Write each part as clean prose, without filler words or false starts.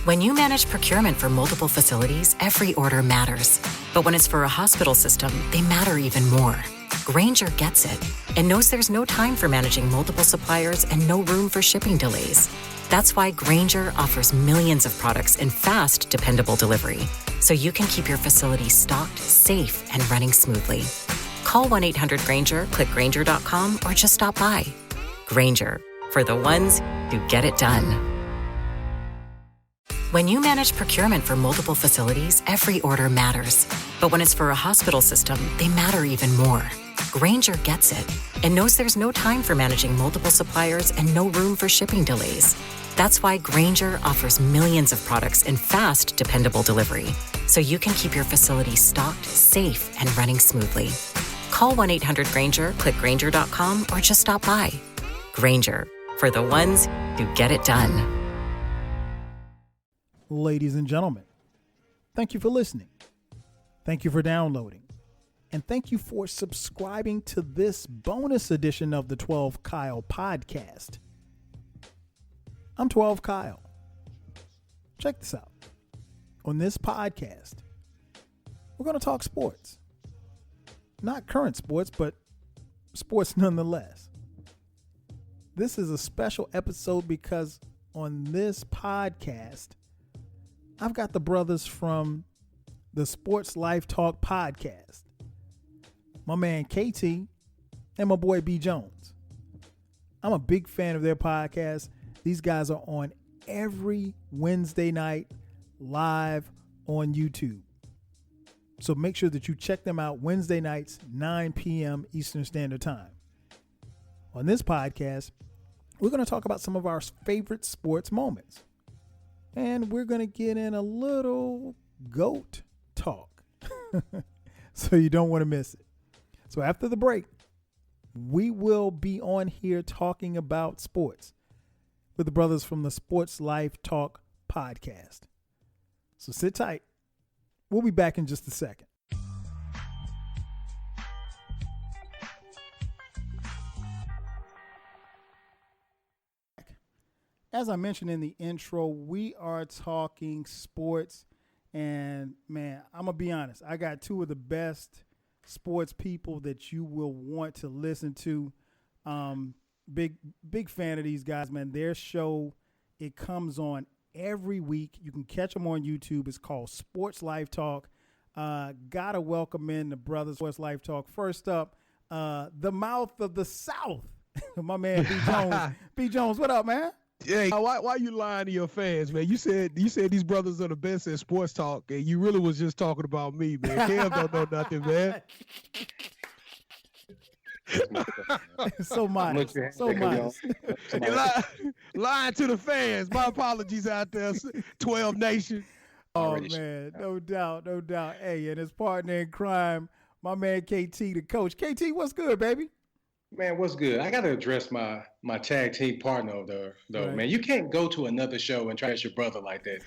When you manage procurement for multiple facilities, every order matters. But when it's for a hospital system, they matter even more. Grainger gets it and knows there's no time for managing multiple suppliers and no room for shipping delays. That's why Grainger offers millions of products in fast, dependable delivery, so you can keep your facility stocked, safe, and running smoothly. Call 1-800-GRAINGER, click Grainger.com, or just stop by. Grainger, for the ones who get it done. When you manage procurement for multiple facilities, every order matters. But when it's for a hospital system, they matter even more. Grainger gets it and knows there's no time for managing multiple suppliers and no room for shipping delays. That's why Grainger offers millions of products in fast, dependable delivery, so you can keep your facility stocked, safe, and running smoothly. Call 1-800-GRAINGER, click Grainger.com, or just stop by. Grainger, for the ones who get it done. Ladies and gentlemen, thank you for listening. Thank you for downloading. And thank you for subscribing to this bonus edition of the 12 Kyle podcast. I'm 12 Kyle. Check this out. On this podcast, we're going to talk sports. Not current sports, but sports nonetheless. This is a special episode because on this podcast, I've got the brothers from the Sports Life Talk podcast. My man KT and my boy BJones. I'm a big fan of their podcast. These guys are on every Wednesday night live on YouTube. So make sure that you check them out Wednesday nights, 9 p.m. Eastern Standard Time. On this podcast, we're going to talk about some of our favorite sports moments. And we're going to get in a little GOAT talk. So you don't want to miss it. So after the break, we will be on here talking about sports with the brothers from the Sports Life Talk podcast. So sit tight. We'll be back in just a second. As I mentioned in the intro, we are talking sports. And man, I'm going to be honest. I got two of the best sports people that you will want to listen to. Big fan of these guys, man. Their show, it comes on every week. You can catch them on YouTube. It's called Sports Life Talk. Gotta welcome in the brothers Sports Life Talk. First up, the mouth of the South, my man BJones. BJones, what up, man? Hey, why you lying to your fans, man? You said these brothers are the best at sports talk, and you really was just talking about me, man. Cam don't know nothing, man. So modest. So modest. Lying to the fans. My apologies out there, 12 Nation. Oh, man, no doubt. Hey, and his partner in crime, my man KT, the coach. KT, what's good, baby? Man, what's good? I got to address my tag team partner, though, right. Man. You can't go to another show and trash your brother like that.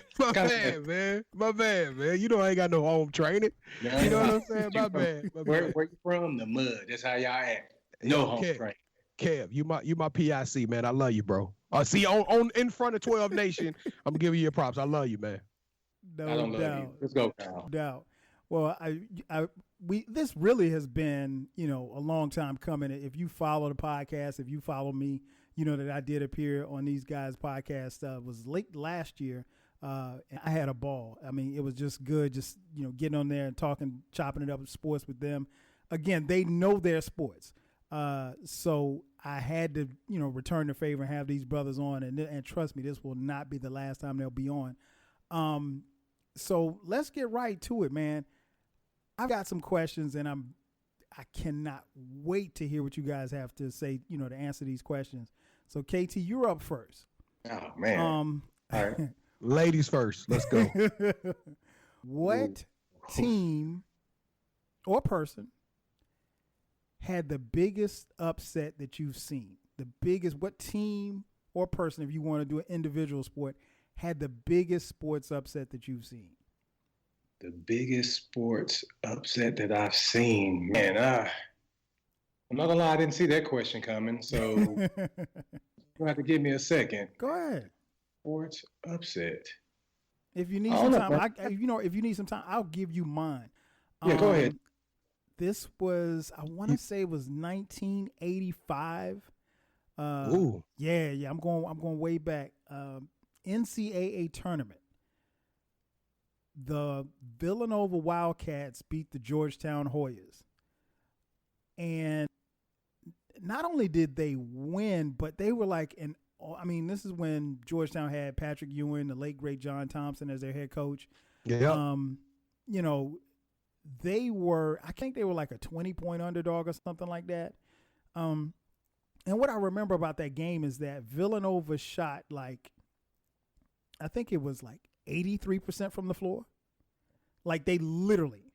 My bad, man. You know I ain't got no home training. Yeah, you know what I'm saying? My bad. Where you from? The mud. That's how y'all act. No home training. Kev, you my PIC, man. I love you, bro. See, on in front of 12 Nation, I'm giving you your props. I love you, man. I don't love you. Let's go, Kyle. No doubt. Well, this really has been, a long time coming. If you follow the podcast, if you follow me, you know that I did appear on these guys' podcast. It was late last year, and I had a ball. I mean, it was just good, just getting on there and talking, chopping it up with sports with them. Again, they know their sports, so I had to, return the favor and have these brothers on. And trust me, this will not be the last time they'll be on. So let's get right to it, man. I've got some questions, and I cannot wait to hear what you guys have to say, to answer these questions. So, KT, you're up first. Oh, man. All right. Ladies first. Let's go. What team or person had the biggest upset that you've seen? What team or person, if you want to do an individual sport, had the biggest sports upset that you've seen? The biggest sports upset that I've seen, man. I'm not gonna lie, I didn't see that question coming, so you'll have to give me a second. Go ahead. Sports upset. If you need some time, if you need some time, I'll give you mine. Yeah, go ahead. This was, I want to say it was 1985. Ooh. Yeah. I'm going way back. NCAA tournament. The Villanova Wildcats beat the Georgetown Hoyas. And not only did they win, but they were like this is when Georgetown had Patrick Ewing, the late great John Thompson as their head coach. Yeah. They were, I think they were like a 20-point underdog or something like that. And what I remember about that game is that Villanova shot like, I think it was like 83% from the floor. Like they literally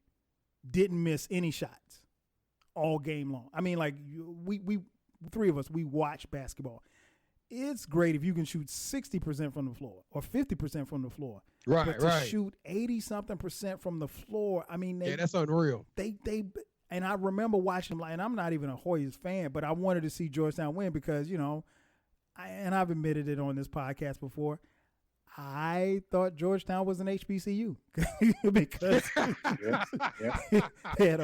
didn't miss any shots all game long. I mean, like we three of us, we watch basketball. It's great if you can shoot 60% from the floor or 50% from the floor. Right, but to shoot 80-something% from the floor, I mean, that's unreal. And I remember watching them, and I'm not even a Hoyas fan, but I wanted to see Georgetown win because, I've admitted it on this podcast before, I thought Georgetown was an HBCU because they had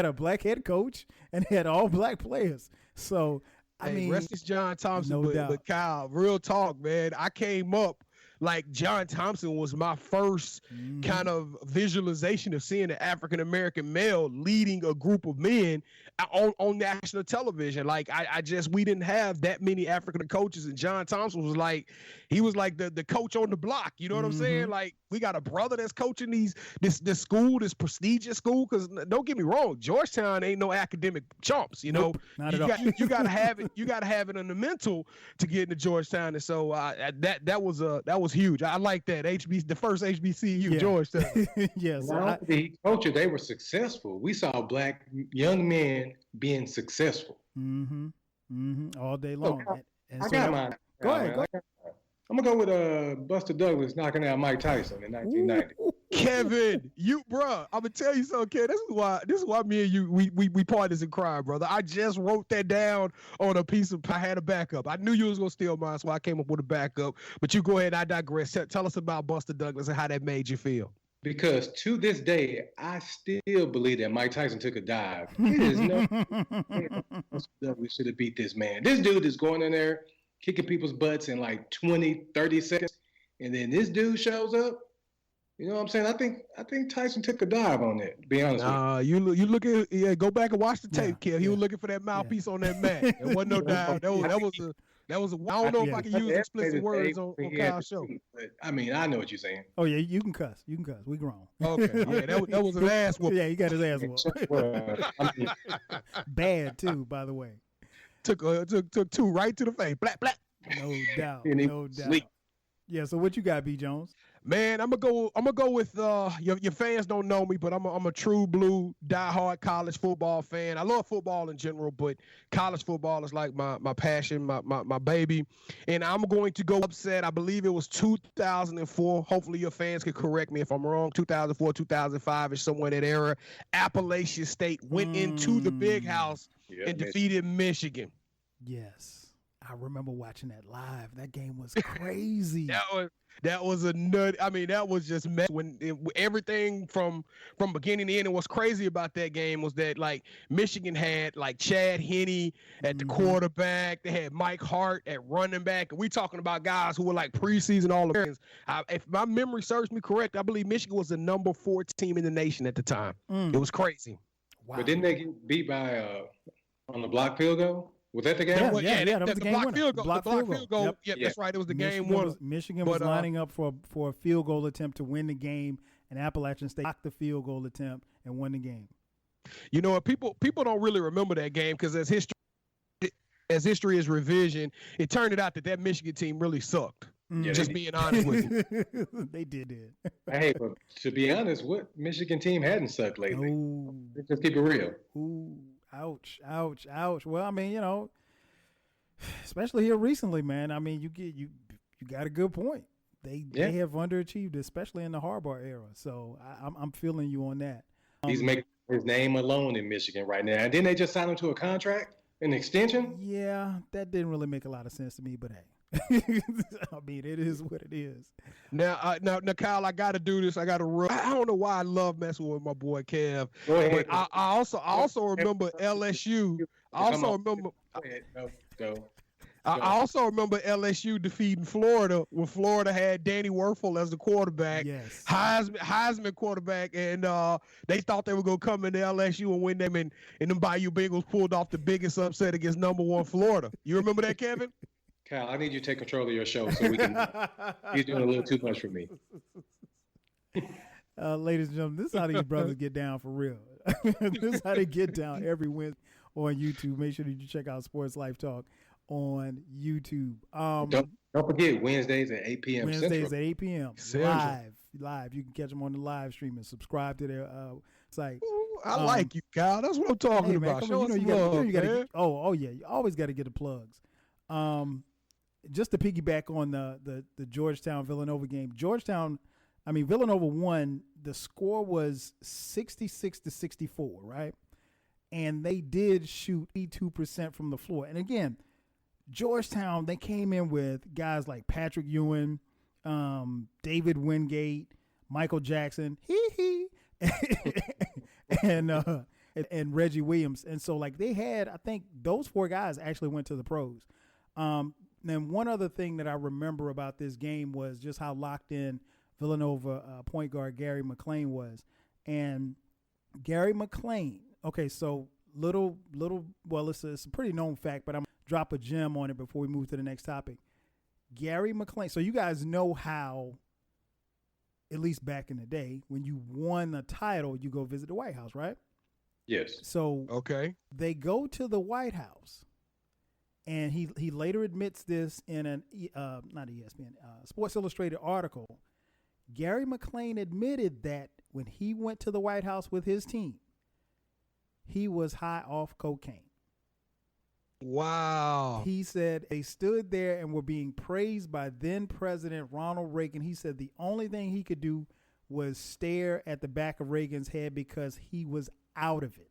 a black head coach and they had all black players. So, I mean, rest is John Thompson, no doubt. But Kyle, real talk, man. I came up like John Thompson was my first kind of visualization of seeing an African-American male leading a group of men on national television. Like we didn't have that many African coaches, and John Thompson was like, he was like the coach on the block. You know what I'm saying? Like, we got a brother that's coaching this school, this prestigious school. Because don't get me wrong, Georgetown ain't no academic chumps. Nope, not at all. You gotta have it. You gotta have it in the mental to get into Georgetown. And so that was huge. I like that. The first HBCU, Georgetown. Yes. They were successful. We saw black young men being successful. All day long. I got mine. Go ahead. I'm gonna go with Buster Douglas knocking out Mike Tyson in 1990. Kevin, I'm gonna tell you something, Kevin. This is why me and you we partners in crime, brother. I just wrote that down on a piece of. I had a backup. I knew you was gonna steal mine, so I came up with a backup. But you go ahead. I digress. Tell us about Buster Douglas and how that made you feel. Because to this day, I still believe that Mike Tyson took a dive. It is no Buster Douglas should have beat this man. This dude is going in there, kicking people's butts in like 20, 30 seconds. And then this dude shows up. You know what I'm saying? I think Tyson took a dive on that, to be honest with you. You look at, go back and watch the tape, Kev. He was looking for that mouthpiece on that mat. There wasn't no dive. That was I don't know if I can use explicit words on Kyle's show. But, I mean, I know what you're saying. Oh, yeah, you can cuss. We grown. Okay, yeah, that was an ass whoop. Yeah, he got his ass whooped. Bad, too, by the way. Took two right to the face. Black. No doubt. No doubt. Sleep. Yeah, so what you got, BJones? Man, I'm gonna go with your fans don't know me, but I'm a true blue diehard college football fan. I love football in general, but college football is like my passion, my baby. And I'm going to go upset. I believe it was 2004. Hopefully your fans can correct me if I'm wrong. 2004, 2005 is somewhere in that era. Appalachian State went into the Big House and defeated Michigan. Yes. I remember watching that live. That game was crazy. That was a nut. I mean, that was just mess. Everything from beginning to end. And what's crazy about that game was that like Michigan had like Chad Henne at the quarterback. They had Mike Hart at running back. And we talking about guys who were like preseason All-Americans. If my memory serves me correct, I believe Michigan was the number 4 team in the nation at the time. It was crazy. Wow. But didn't they get beat by on the block field goal? Was that the game? Yeah, that was the game winner. The block field goal. Yep, that's right. It was the game winner. Michigan was lining up for a field goal attempt to win the game, and Appalachian State blocked the field goal attempt and won the game. You know, people don't really remember that game because as history is revision, it turned out that Michigan team really sucked. Just being honest with you. They did. Hey, but to be honest, what Michigan team hadn't sucked lately? Let's just keep it real. Ooh. Ouch. Well, I mean, especially here recently, man. I mean, you got a good point. They have underachieved, especially in the Harbaugh era. So I'm feeling you on that. He's making his name alone in Michigan right now. And didn't they just sign him to a contract, an extension? Yeah, that didn't really make a lot of sense to me, but hey. I mean, it is what it is. Now, Kyle, I got to do this. I got to run. I don't know why I love messing with my boy Kev, Go ahead. but I also remember LSU. I also remember. Go ahead. Go. I also remember LSU defeating Florida when Florida had Danny Werfel as the quarterback, Yes. Heisman quarterback, and they thought they were gonna come into LSU and win them, and them Bayou Bengals pulled off the biggest upset against #1 Florida. You remember that, Kevin? Kyle, I need you to take control of your show so we can. You're doing a little too much for me. Ladies and gentlemen, this is how these brothers get down for real. This is how they get down every Wednesday on YouTube. Make sure that you check out Sports Life Talk on YouTube. Don't forget Wednesdays at 8 p.m. Wednesdays Central. at 8 p.m. Live. You can catch them on the live stream and subscribe to their site. Ooh, I like you, Kyle. That's what I'm talking about. Show us love, you gotta oh yeah, you always got to get the plugs. Just to piggyback on the Georgetown Villanova game. Villanova won. The score was 66-64, right? And they did shoot 82% from the floor. And again, Georgetown, they came in with guys like Patrick Ewing, David Wingate, Michael Jackson, and Reggie Williams. And so like they had, I think those four guys actually went to the pros. Then one other thing that I remember about this game was just how locked in Villanova point guard Gary McLean was. And Gary McLean, okay, so it's a pretty known fact, but I'm going to drop a gem on it before we move to the next topic. Gary McLean, so you guys know how, at least back in the day, when you won the title, you go visit the White House, right? Yes. So okay, they go to the White House, and he later admits this in an not ESPN, Sports Illustrated article. Gary McLean admitted that when he went to the White House with his team, he was high off cocaine. Wow. He said they stood there and were being praised by then President Ronald Reagan. He said the only thing he could do was stare at the back of Reagan's head because he was out of it.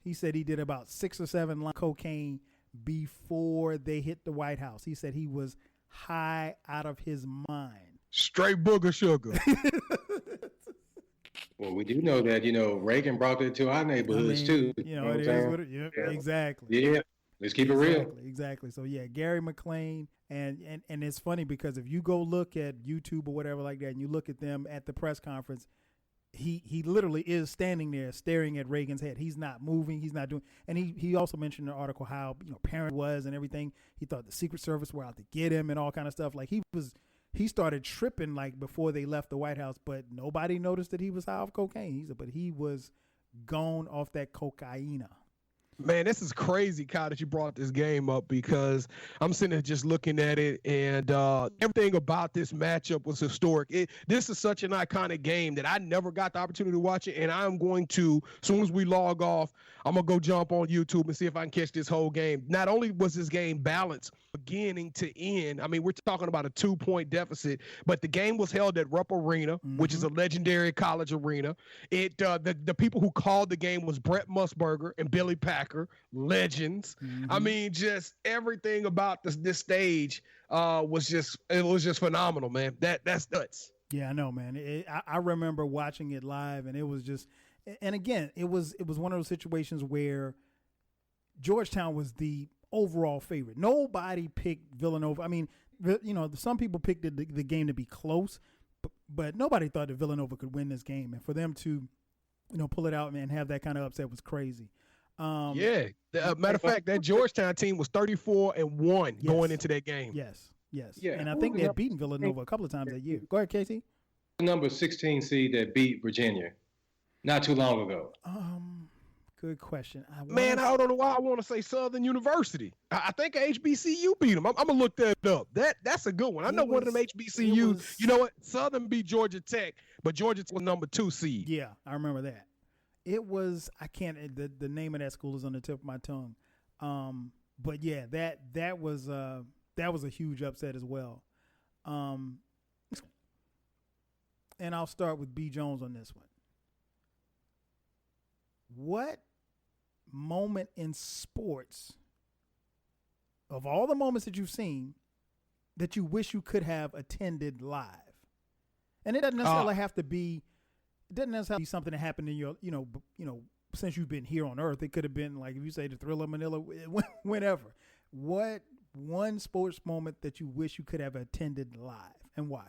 He said he did about 6 or 7 lines of cocaine before they hit the White House. He said he was high out of his mind. Straight booger sugar. Well, we do know that, Reagan brought it to our neighborhoods too. It is what it is. Yeah, exactly. Yeah. Let's keep it real. Exactly. So yeah, Gary McLean, and it's funny because if you go look at YouTube or whatever like that, and you look at them at the press conference, he literally is standing there staring at Reagan's head. He's not moving. He's not doing. And he also mentioned in the article how parent was and everything. He thought the Secret Service were out to get him and all kind of stuff. Like he started tripping like before they left the White House, but nobody noticed that he was high off cocaine. He said, but he was gone off that cocaine. Man, this is crazy, Kyle, that you brought this game up because I'm sitting there just looking at it, and everything about this matchup was historic. This is such an iconic game that I never got the opportunity to watch it, and I'm going to, as soon as we log off, I'm going to go jump on YouTube and see if I can catch this whole game. Not only was this game balanced beginning to end, I mean, we're talking about a 2-point deficit, but the game was held at Rupp Arena, which is a legendary college arena. The people who called the game was Brett Musburger and Billy Packer. Legends. I mean, just everything about this stage was just phenomenal, man. That's nuts. Yeah, I know, man. I remember watching it live, and it was just, and again, it was one of those situations where Georgetown was the overall favorite. Nobody picked Villanova. I mean, some people picked the game to be close, but nobody thought that Villanova could win this game, and for them to, pull it out and have that kind of upset was crazy. Matter of fact, that Georgetown team was 34-1 going into that game. Yes. Yeah, and I think they had beaten Villanova a couple of times that year. Go ahead, KT. The number 16 seed that beat Virginia not too long ago. Good question. I don't know why I want to say Southern University. I think HBCU beat them. I'm gonna look that up. That's a good one. I know one of them HBCUs. You know what? Southern beat Georgia Tech, but Georgia was number 2 seed. Yeah, I remember that. It was, I can't, the name of that school is on the tip of my tongue. But yeah, that was a huge upset as well. And I'll start with BJones on this one. What moment in sports, of all the moments that you've seen, that you wish you could have attended live? And it doesn't necessarily have to be. It doesn't necessarily be something that happened in your, since you've been here on Earth. It could have been like if you say the Thrilla Manila, whenever. What one sports moment that you wish you could have attended live, and why?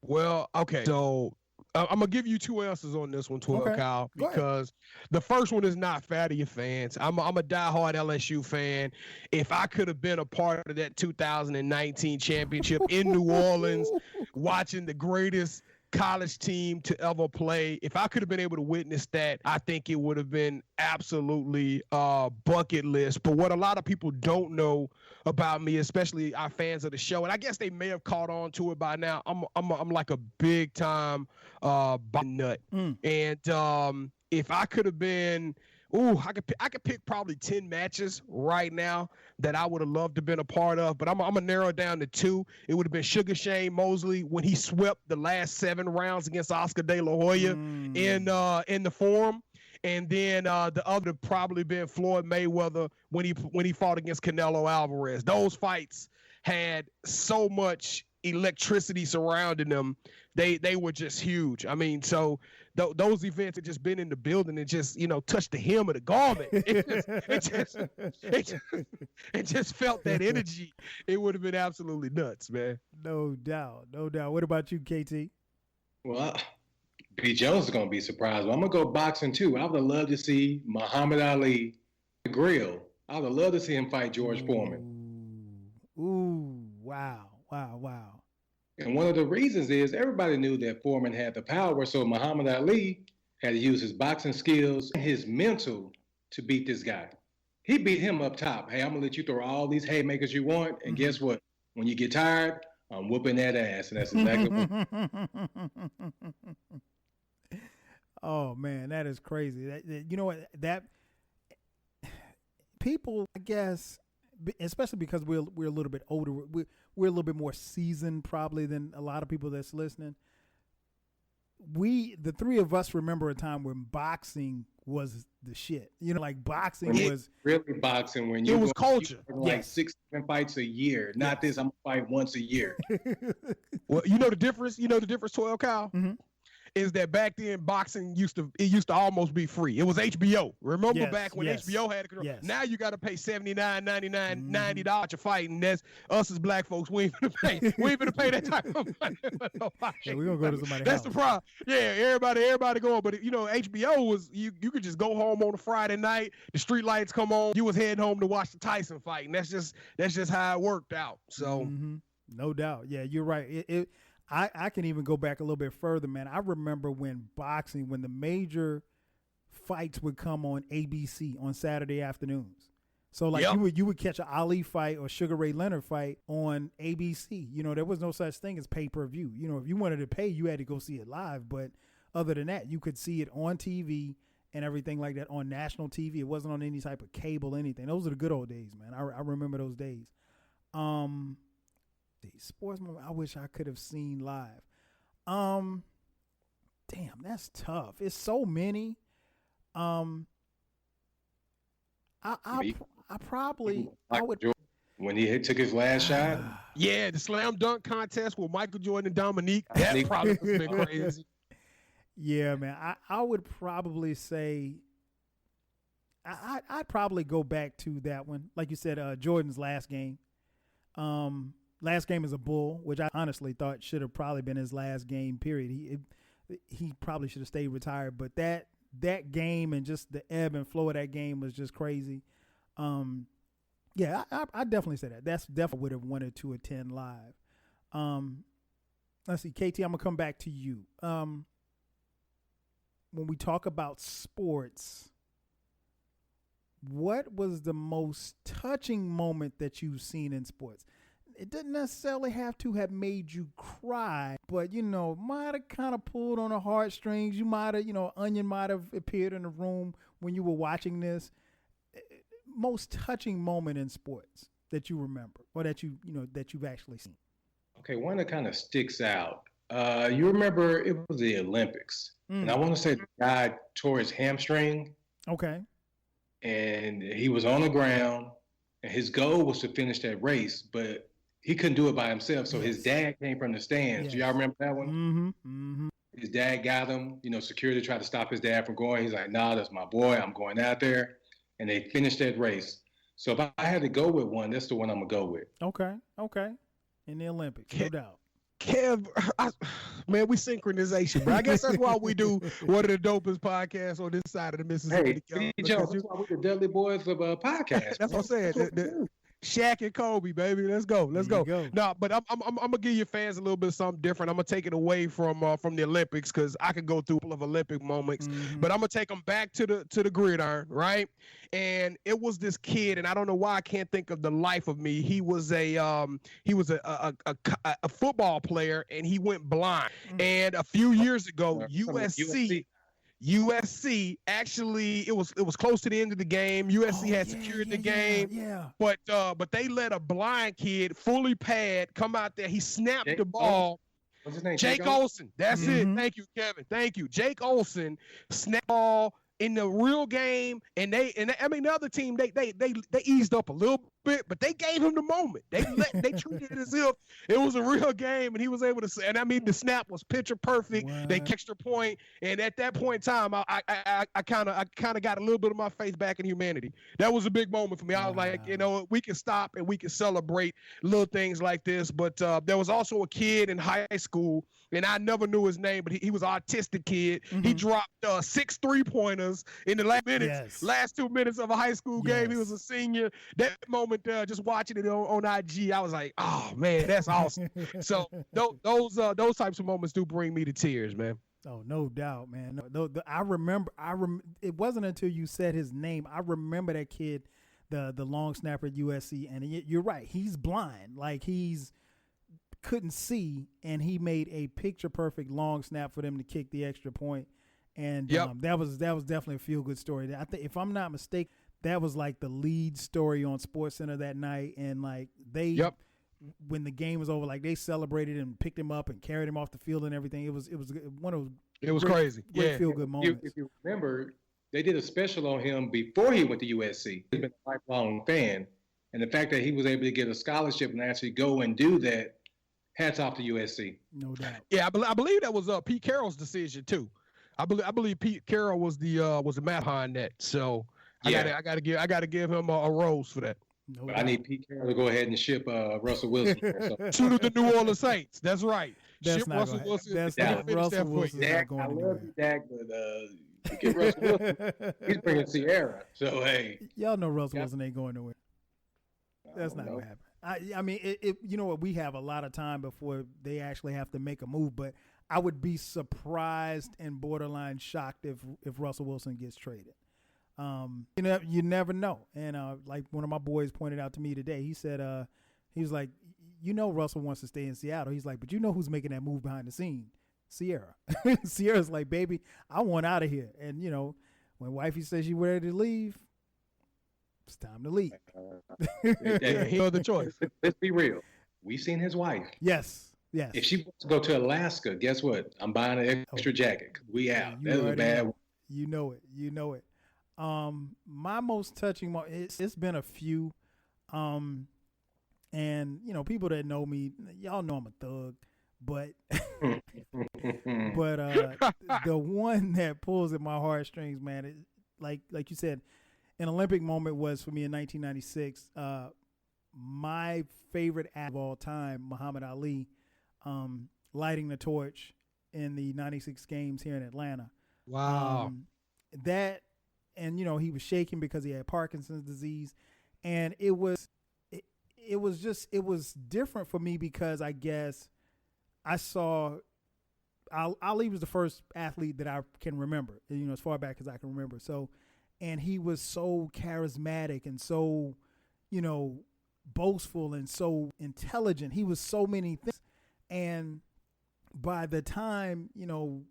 Well, okay, so I'm gonna give you two answers on this one, Kyle, because the first one is not fair to your fans. I'm a diehard LSU fan. If I could have been a part of that 2019 championship in New Orleans, watching the greatest college team to ever play, if I could have been able to witness that, I think it would have been absolutely bucket list. But what a lot of people don't know about me, especially our fans of the show, and I guess they may have caught on to it by now, I'm like a big time nut. And if I could have been, I could pick probably 10 matches right now that I would have loved to have been a part of, but I'm gonna narrow it down to 2. It would have been Sugar Shane Mosley when he swept the last 7 rounds against Oscar De La Hoya in the Forum, and then the other probably been Floyd Mayweather when he fought against Canelo Alvarez. Those fights had so much electricity surrounding them. They were just huge. I mean, so those events had just been in the building and just, touched the hem of the garment. It just felt that energy. It would have been absolutely nuts, man. No doubt. What about you, KT? Well, BJones is going to be surprised. But I'm going to go boxing too. I would have loved to see Muhammad Ali grill. I would have loved to see him fight George Foreman. Ooh, wow. And one of the reasons is everybody knew that Foreman had the power, so Muhammad Ali had to use his boxing skills and his mental to beat this guy. He beat him up top. Hey, I'm going to let you throw all these haymakers you want, and guess what? When you get tired, I'm whooping that ass, and that's exactly what. Oh, man, that is crazy. You know what? That people, I guess, especially because we're a little bit older, we're a little bit more seasoned probably than a lot of people that's listening. The three of us remember a time when boxing was the shit. Like boxing was really boxing when it was culture. Like 6-7 fights a year. Not this. I'm gonna fight once a year. Well, you know the difference. 12, Kyle. Mm-hmm. Is that back then boxing used to almost be free. It was HBO. Remember back when HBO had control? Yes. Now you got to pay $79, $99, $90 to fight, and that's us as black folks. We ain't gonna pay. We ain't gonna pay that type of money. Yeah, we're gonna go to somebody's That's house. the problem. Yeah, everybody going. But HBO was you could just go home on a Friday night. The street lights come on. You was heading home to watch the Tyson fight, and that's just how it worked out. So, no doubt. Yeah, you're right. I can even go back a little bit further, man. I remember when the major fights would come on ABC on Saturday afternoons. So like you would catch an Ali fight or Sugar Ray Leonard fight on ABC. There was no such thing as pay-per-view. If you wanted to pay, you had to go see it live. But other than that, you could see it on TV and everything like that on national TV. It wasn't on any type of cable, anything. Those are the good old days, man. I remember those days. The sports moment I wish I could have seen live. Damn, that's tough. It's so many. I probably would when he took his last shot. Yeah, the slam dunk contest with Michael Jordan and Dominique. That probably would have been crazy. Yeah, man. I would probably say I'd probably go back to that one. Like you said, Jordan's last game. Last game as a Bull, which I honestly thought should have probably been his last game, period. He probably should have stayed retired, but that game and just the ebb and flow of that game was just crazy. Yeah, I definitely say that. That's definitely would have wanted to attend live. Let's see, KT, I'm going to come back to you. When we talk about sports, what was the most touching moment that you've seen in sports? It didn't necessarily have to have made you cry, but, might have kind of pulled on the heartstrings. You might have, Onion might have appeared in the room when you were watching this. Most touching moment in sports that you remember or that that you've actually seen. Okay, one that kind of sticks out. You remember it was the Olympics, and I want to say the guy tore his hamstring. Okay. And he was on the ground, and his goal was to finish that race, but he couldn't do it by himself. So his dad came from the stands. Yes. Do y'all remember that one? Mm-hmm. Mm-hmm. His dad got him. Security tried to stop his dad from going. He's like, nah, that's my boy. I'm going out there. And they finished that race. So if I had to go with one, that's the one I'm going to go with. Okay. In the Olympics, no doubt. Kev, man, we synchronization, bro. I guess that's why we do one of the dopest podcasts on this side of the Mississippi. Hey, BJones, that's why we're the Dudley Boys of podcast. That's what I'm saying. Shaq and Kobe, baby. Let's go. No, but I'm gonna give your fans a little bit of something different. I'm gonna take it away from the Olympics because I could go through a couple of Olympic moments, but I'm gonna take them back to the gridiron, right? And it was this kid, and I don't know why I can't think of the life of me. He was a football player, and he went blind. And a few years ago, USC actually it was close to the end of the game. USC had secured the game. Yeah. But they let a blind kid fully pad come out there. He snapped the ball. What's his name? Jake Olsen. That's it. Thank you, Kevin. Thank you. Jake Olsen snapped the ball in the real game, and the other team they eased up a little bit, but they gave him the moment. They treated it as if it was a real game, and he was able to. And I mean, the snap was picture perfect. What? They catched their point, and at that point in time, I kind of got a little bit of my faith back in humanity. That was a big moment for me. I was like, we can stop and we can celebrate little things like this. But there was also a kid in high school, and I never knew his name, but he was an autistic kid. He dropped 6 3-pointers in the last 2 minutes of a high school game. He was a senior. That moment, just watching it on IG, I was like, oh man, that's awesome. So those types of moments do bring me to tears, man. Oh, no doubt, man. I remember. It wasn't until you said his name. I remember that kid, the long snapper at USC, and you're right. He's blind, like he's couldn't see, and he made a picture perfect long snap for them to kick the extra point. And that was definitely a feel good story. I think, if I'm not mistaken, that was like the lead story on SportsCenter that night. And like when the game was over, like they celebrated and picked him up and carried him off the field and everything. It was one of those. It was crazy. Great feel good moments. If you remember, they did a special on him before he went to USC. He's been a lifelong fan, and the fact that he was able to get a scholarship and actually go and do that, hats off to USC. No doubt. Yeah, I believe that was Pete Carroll's decision too. I believe Pete Carroll was the man behind that. So I gotta give him a rose for that. No I need Pete Carroll to go ahead and ship Russell Wilson. To the New Orleans Saints. That's right. That's ship not Russell Wilson. That's not Russell Wilson. Dak, I love you, Dak, but get Russell Wilson. He's bringing Sierra. So hey, y'all know Russell Wilson ain't going nowhere. That's not gonna happen. I mean, you know what? We have a lot of time before they actually have to make a move, but I would be surprised and borderline shocked if Russell Wilson gets traded. You never know. And like one of my boys pointed out to me today, he said, he was like, Russell wants to stay in Seattle. He's like, but you know who's making that move behind the scene? Sierra. Sierra's like, baby, I want out of here. And when wifey says she's ready to leave, it's time to leave. He had the choice. Let's be real. We've seen his wife. Yes. If she wants to go to Alaska, guess what? I'm buying an extra jacket. We out. That was a bad one. You know it. My most touching moment, it's been a few. And people that know me, y'all know I'm a thug, but the one that pulls at my heartstrings, man, is like you said, an Olympic moment was for me in 1996. My favorite athlete of all time, Muhammad Ali, lighting the torch in the 96 games here in Atlanta. Wow. And he was shaking because he had Parkinson's disease. And it was different for me because I guess I saw Ali was the first athlete that I can remember, as far back as I can remember. So, and he was so charismatic and so, boastful and so intelligent. He was so many things. And by the time,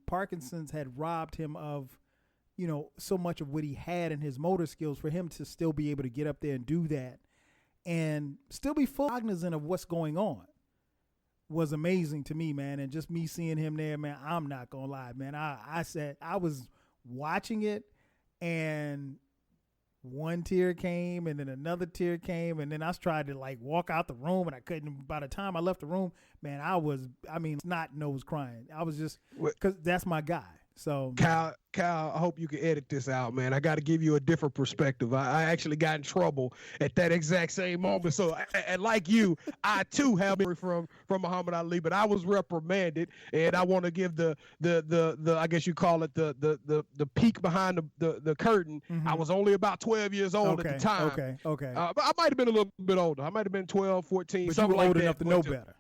Parkinson's had robbed him of, so much of what he had in his motor skills, for him to still be able to get up there and do that and still be full cognizant of what's going on was amazing to me, man. And just me seeing him there, man, I'm not going to lie, man. I said I was watching it and one tear came and then another tear came, and then I tried to like walk out the room and I couldn't. By the time I left the room, man, snot nose crying. I was just, because that's my guy. So Kyle, I hope you can edit this out, man. I got to give you a different perspective. I actually got in trouble at that exact same moment. So, and like you, I too have memory from Muhammad Ali, but I was reprimanded, and I want to give the I guess you call it the peek behind the curtain. Mm-hmm. I was only about 12 years old at the time. Okay. But I might have been a little bit older. I might have been 12, 14, but something you were old like enough that. to know better.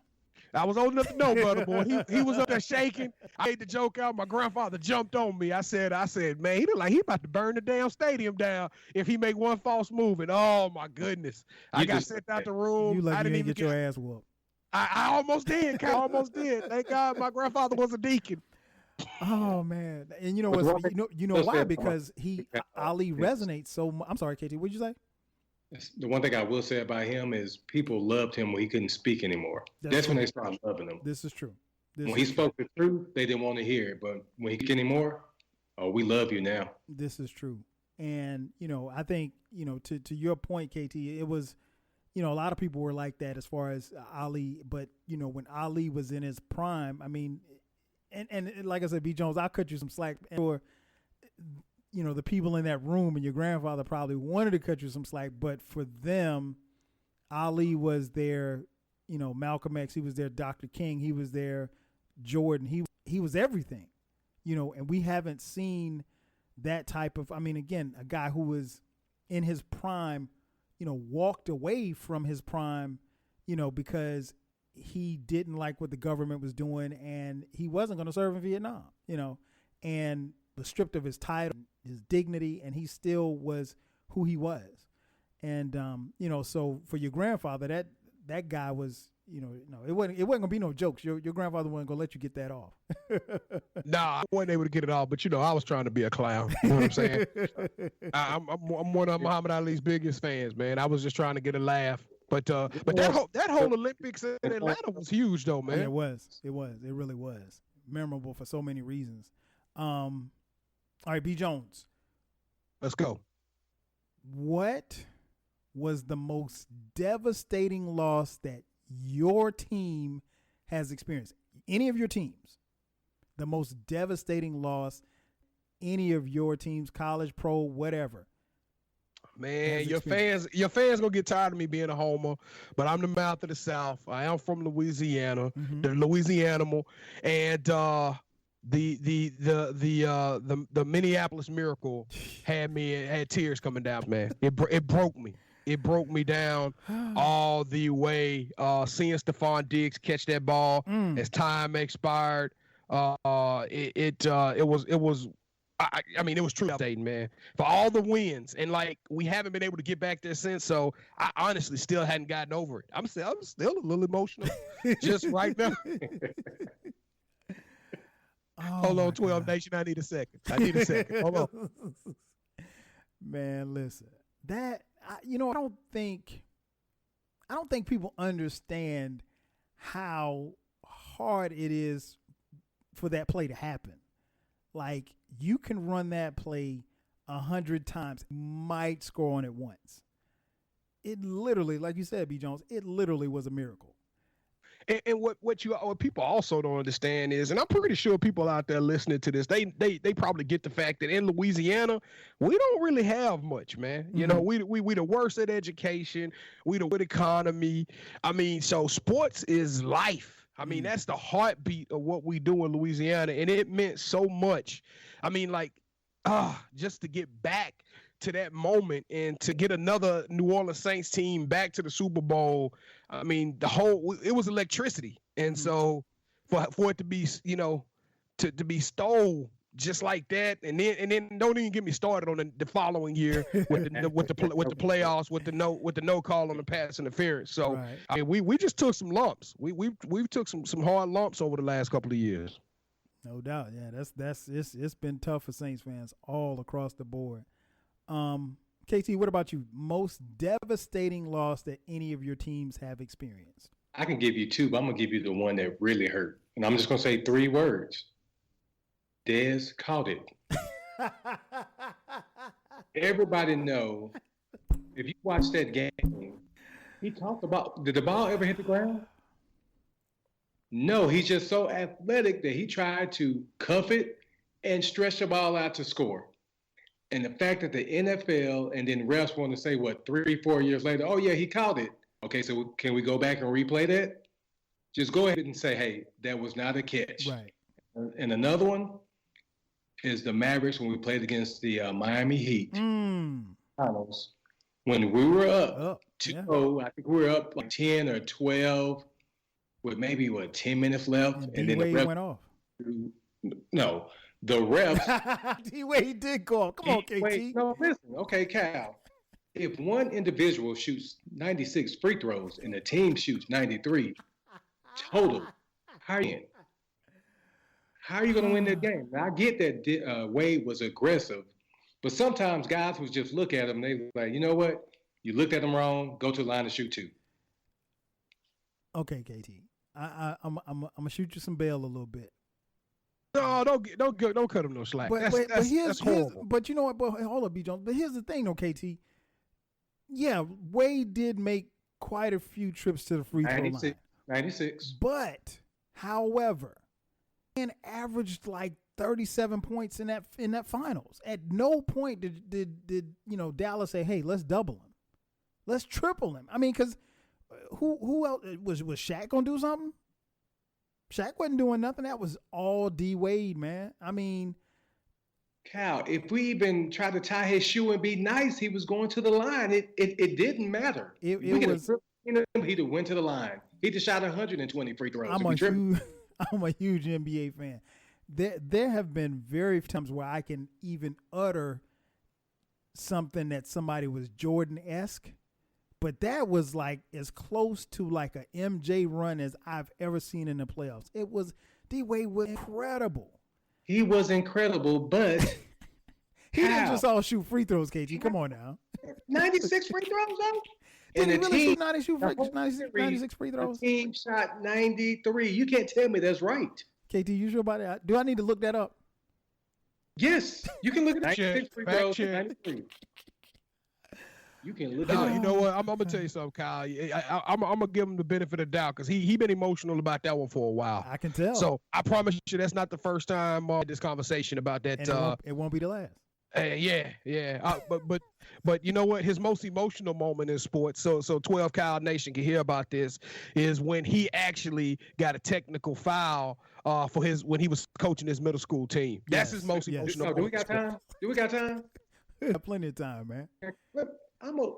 I was old enough to know better, boy. He was up there shaking. I made the joke out. My grandfather jumped on me. I said, man, he look like he about to burn the damn stadium down if he make one false move. And oh my goodness, I got sent out the room. You lucky I didn't you even get your ass whooped. I almost did. I almost did. Thank God my grandfather was a deacon. Oh man, and you know what? You know why? Because Ali resonates so much. I'm sorry, KT. What'd you say? The one thing I will say about him is people loved him when he couldn't speak anymore. That's when they started loving him. This is true. When he spoke the truth, they didn't want to hear it. But when he can't anymore, oh, we love you now. This is true. And, I think, to your point, KT, it was, a lot of people were like that as far as Ali. But, when Ali was in his prime, I mean, and like I said, BJones, I'll cut you some slack. Or, the people in that room and your grandfather probably wanted to cut you some slack, but for them, Ali was their, Malcolm X, he was their Dr. King, he was their Jordan, he was everything, and we haven't seen that type of, again, a guy who was in his prime, walked away from his prime, because he didn't like what the government was doing and he wasn't going to serve in Vietnam, and was stripped of his title, his dignity, and he still was who he was. And, so for your grandfather, that guy was, it wasn't gonna be no jokes. Your grandfather wasn't gonna let you get that off. Nah, I wasn't able to get it off, but I was trying to be a clown. You know what I'm saying? I'm one of Muhammad Ali's biggest fans, man. I was just trying to get a laugh. But that whole Olympics in Atlanta was huge, though, man. Yeah, it was. It really was memorable for so many reasons. All right, BJones. Let's go. What was the most devastating loss that your team has experienced? Any of your teams? The most devastating loss any of your teams, college, pro, whatever. Man, your fans gonna get tired of me being a homer, but I'm the mouth of the South. I am from Louisiana, the Louisianimal, and the Minneapolis Miracle had tears coming down, man. It broke me. It broke me down all the way. Seeing Stephon Diggs catch that ball as time expired, it was. I mean, it was truly devastating, man. For all the wins, and we haven't been able to get back there since. So I honestly still hadn't gotten over it. I'm still a little emotional, just right now. Hold on, 12 Nation. I need a second. Hold on. Man, listen. I don't think people understand how hard it is for that play to happen. Like, you can run that play 100 times, might score on it once. It literally, like you said, BJones, it literally was a miracle. And what people also don't understand is, and I'm pretty sure people out there listening to this, they probably get the fact that in Louisiana, we don't really have much, man. Mm-hmm. We the worst at education, we the worst economy. I mean, so sports is life. I mean, that's the heartbeat of what we do in Louisiana, and it meant so much. I mean, just to get back to that moment and to get another New Orleans Saints team back to the Super Bowl. I mean, it was electricity. And so for it to be, to be stole just like that. And then don't even get me started on the following year with the playoffs, with the no call on the pass interference. So right. I mean, we just took some lumps. We took some hard lumps over the last couple of years. No doubt. Yeah, it's been tough for Saints fans all across the board. KT, what about you? Most devastating loss that any of your teams have experienced? I can give you two, but I'm going to give you the one that really hurt. And I'm just going to say 3 words. Dez caught it. everybody know, if you watch that game, he talked about, did the ball ever hit the ground? No, he's just so athletic that he tried to cuff it and stretch the ball out to score. And the fact that the NFL and then refs want to say, 3-4 years later, oh, yeah, he called it. Okay, so can we go back and replay that? Just go ahead and say, hey, that was not a catch. Right. And another one is the Mavericks when we played against the Miami Heat. Finals. When we were up 2-0, I think we were up like 10 or 12 with maybe, 10 minutes left. And then the refs went off. No, the refs. D-Wade did go off. Come on, KT. Wait, no, listen. Okay, Cal. If one individual shoots 96 free throws and the team shoots 93 total, how are you going to win that game? Now, I get that Wade was aggressive, but sometimes guys would just look at him and they were like, you know what? You looked at him wrong. Go to the line and shoot two. Okay, KT. I'm gonna shoot you some bail a little bit. No, don't cut him no slack. That's horrible. But you know what? But hold up, BJones. But here's the thing, though, KT. Yeah, Wade did make quite a few trips to the free throw line. 96. But, however, and averaged like 37 points in that finals. At no point did Dallas say, "Hey, let's double him, let's triple him." I mean, because who else was Shaq gonna do something? Shaq wasn't doing nothing. That was all D Wade, man. I mean, Cal, if we even tried to tie his shoe and be nice, he was going to the line. It didn't matter. He'd have went to the line. He just shot 120 free throws. I'm a huge NBA fan. There have been very few times where I can even utter something that somebody was Jordan-esque, but that was like as close to like a MJ run as I've ever seen in the playoffs. It was D-Wade was incredible. He was incredible, but he didn't just all shoot free throws, KG. Come on now. 96 free throws, though? Did he really shoot 96 free throws? The team shot 93. You can't tell me that's right. KT, you sure about that? Do I need to look that up? Yes, you can look at 96 free throws. 93. You can look at that. You know what? I'm gonna tell you something, Kyle. I'm gonna give him the benefit of the doubt because he been emotional about that one for a while. I can tell. So I promise you, that's not the first time this conversation about that. And it won't be the last. Yeah. But you know what? His most emotional moment in sports, so 12 Kyle Nation can hear about this, is when he actually got a technical foul when he was coaching his middle school team. That's his most emotional moment. Do we got time? We have plenty of time, man. I'm a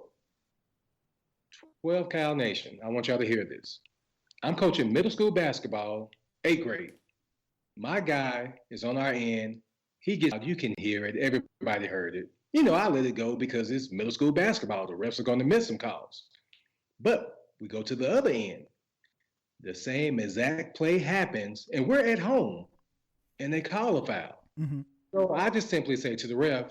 12 Cal Nation. I want y'all to hear this. I'm coaching middle school basketball, 8th grade. My guy is on our end. He gets out. You can hear it. Everybody heard it. I let it go because it's middle school basketball. The refs are going to miss some calls. But we go to the other end. The same exact play happens, and we're at home, and they call a foul. Mm-hmm. So I just simply say to the ref,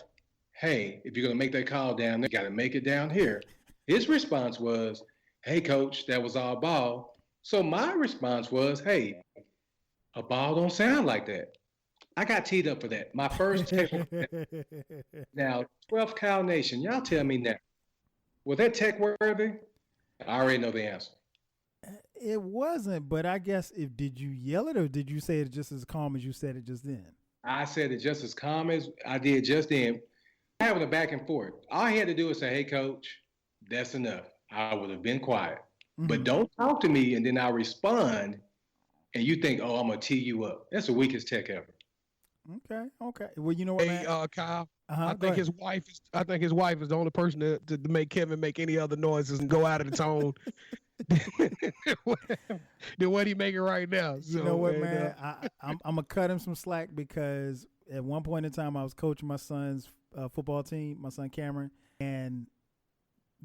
hey, if you're going to make that call down there, you got to make it down here. His response was, hey, coach, that was all ball. So my response was, hey, a ball don't sound like that. I got teed up for that. My first tech. Now, 12 Cal Nation, y'all tell me now, was that tech worthy? I already know the answer. It wasn't, but I guess did you yell it or did you say it just as calm as you said it just then? I said it just as calm as I did just then. Having a back and forth. All he had to do was say, hey, coach, that's enough. I would have been quiet. Mm-hmm. But don't talk to me and then I'll respond and you think, oh, I'm going to tee you up. That's the weakest tech ever. Okay. Well, you know what, man? Kyle, I think his wife is the only person to make Kevin make any other noises and go out of the tone than what he making right now. So, you know what, man? I'm gonna cut him some slack because at one point in time I was coaching my son's football team, my son Cameron, and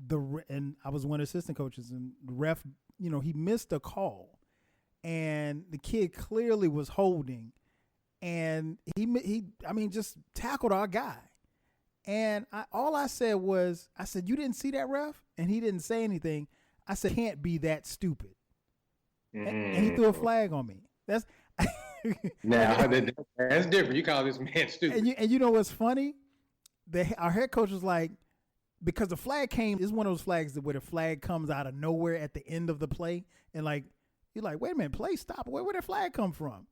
I was one of the assistant coaches, and the ref, he missed a call, and the kid clearly was holding. And he just tackled our guy. And all I said was, you didn't see that, ref? And he didn't say anything. I said, can't be that stupid. And he threw a flag on me. That's now that's different. You call this man stupid. And you know what's funny? our head coach was like, because the flag came, it's one of those flags where the flag comes out of nowhere at the end of the play, and like you're like, wait a minute, play stop. Where did the flag come from?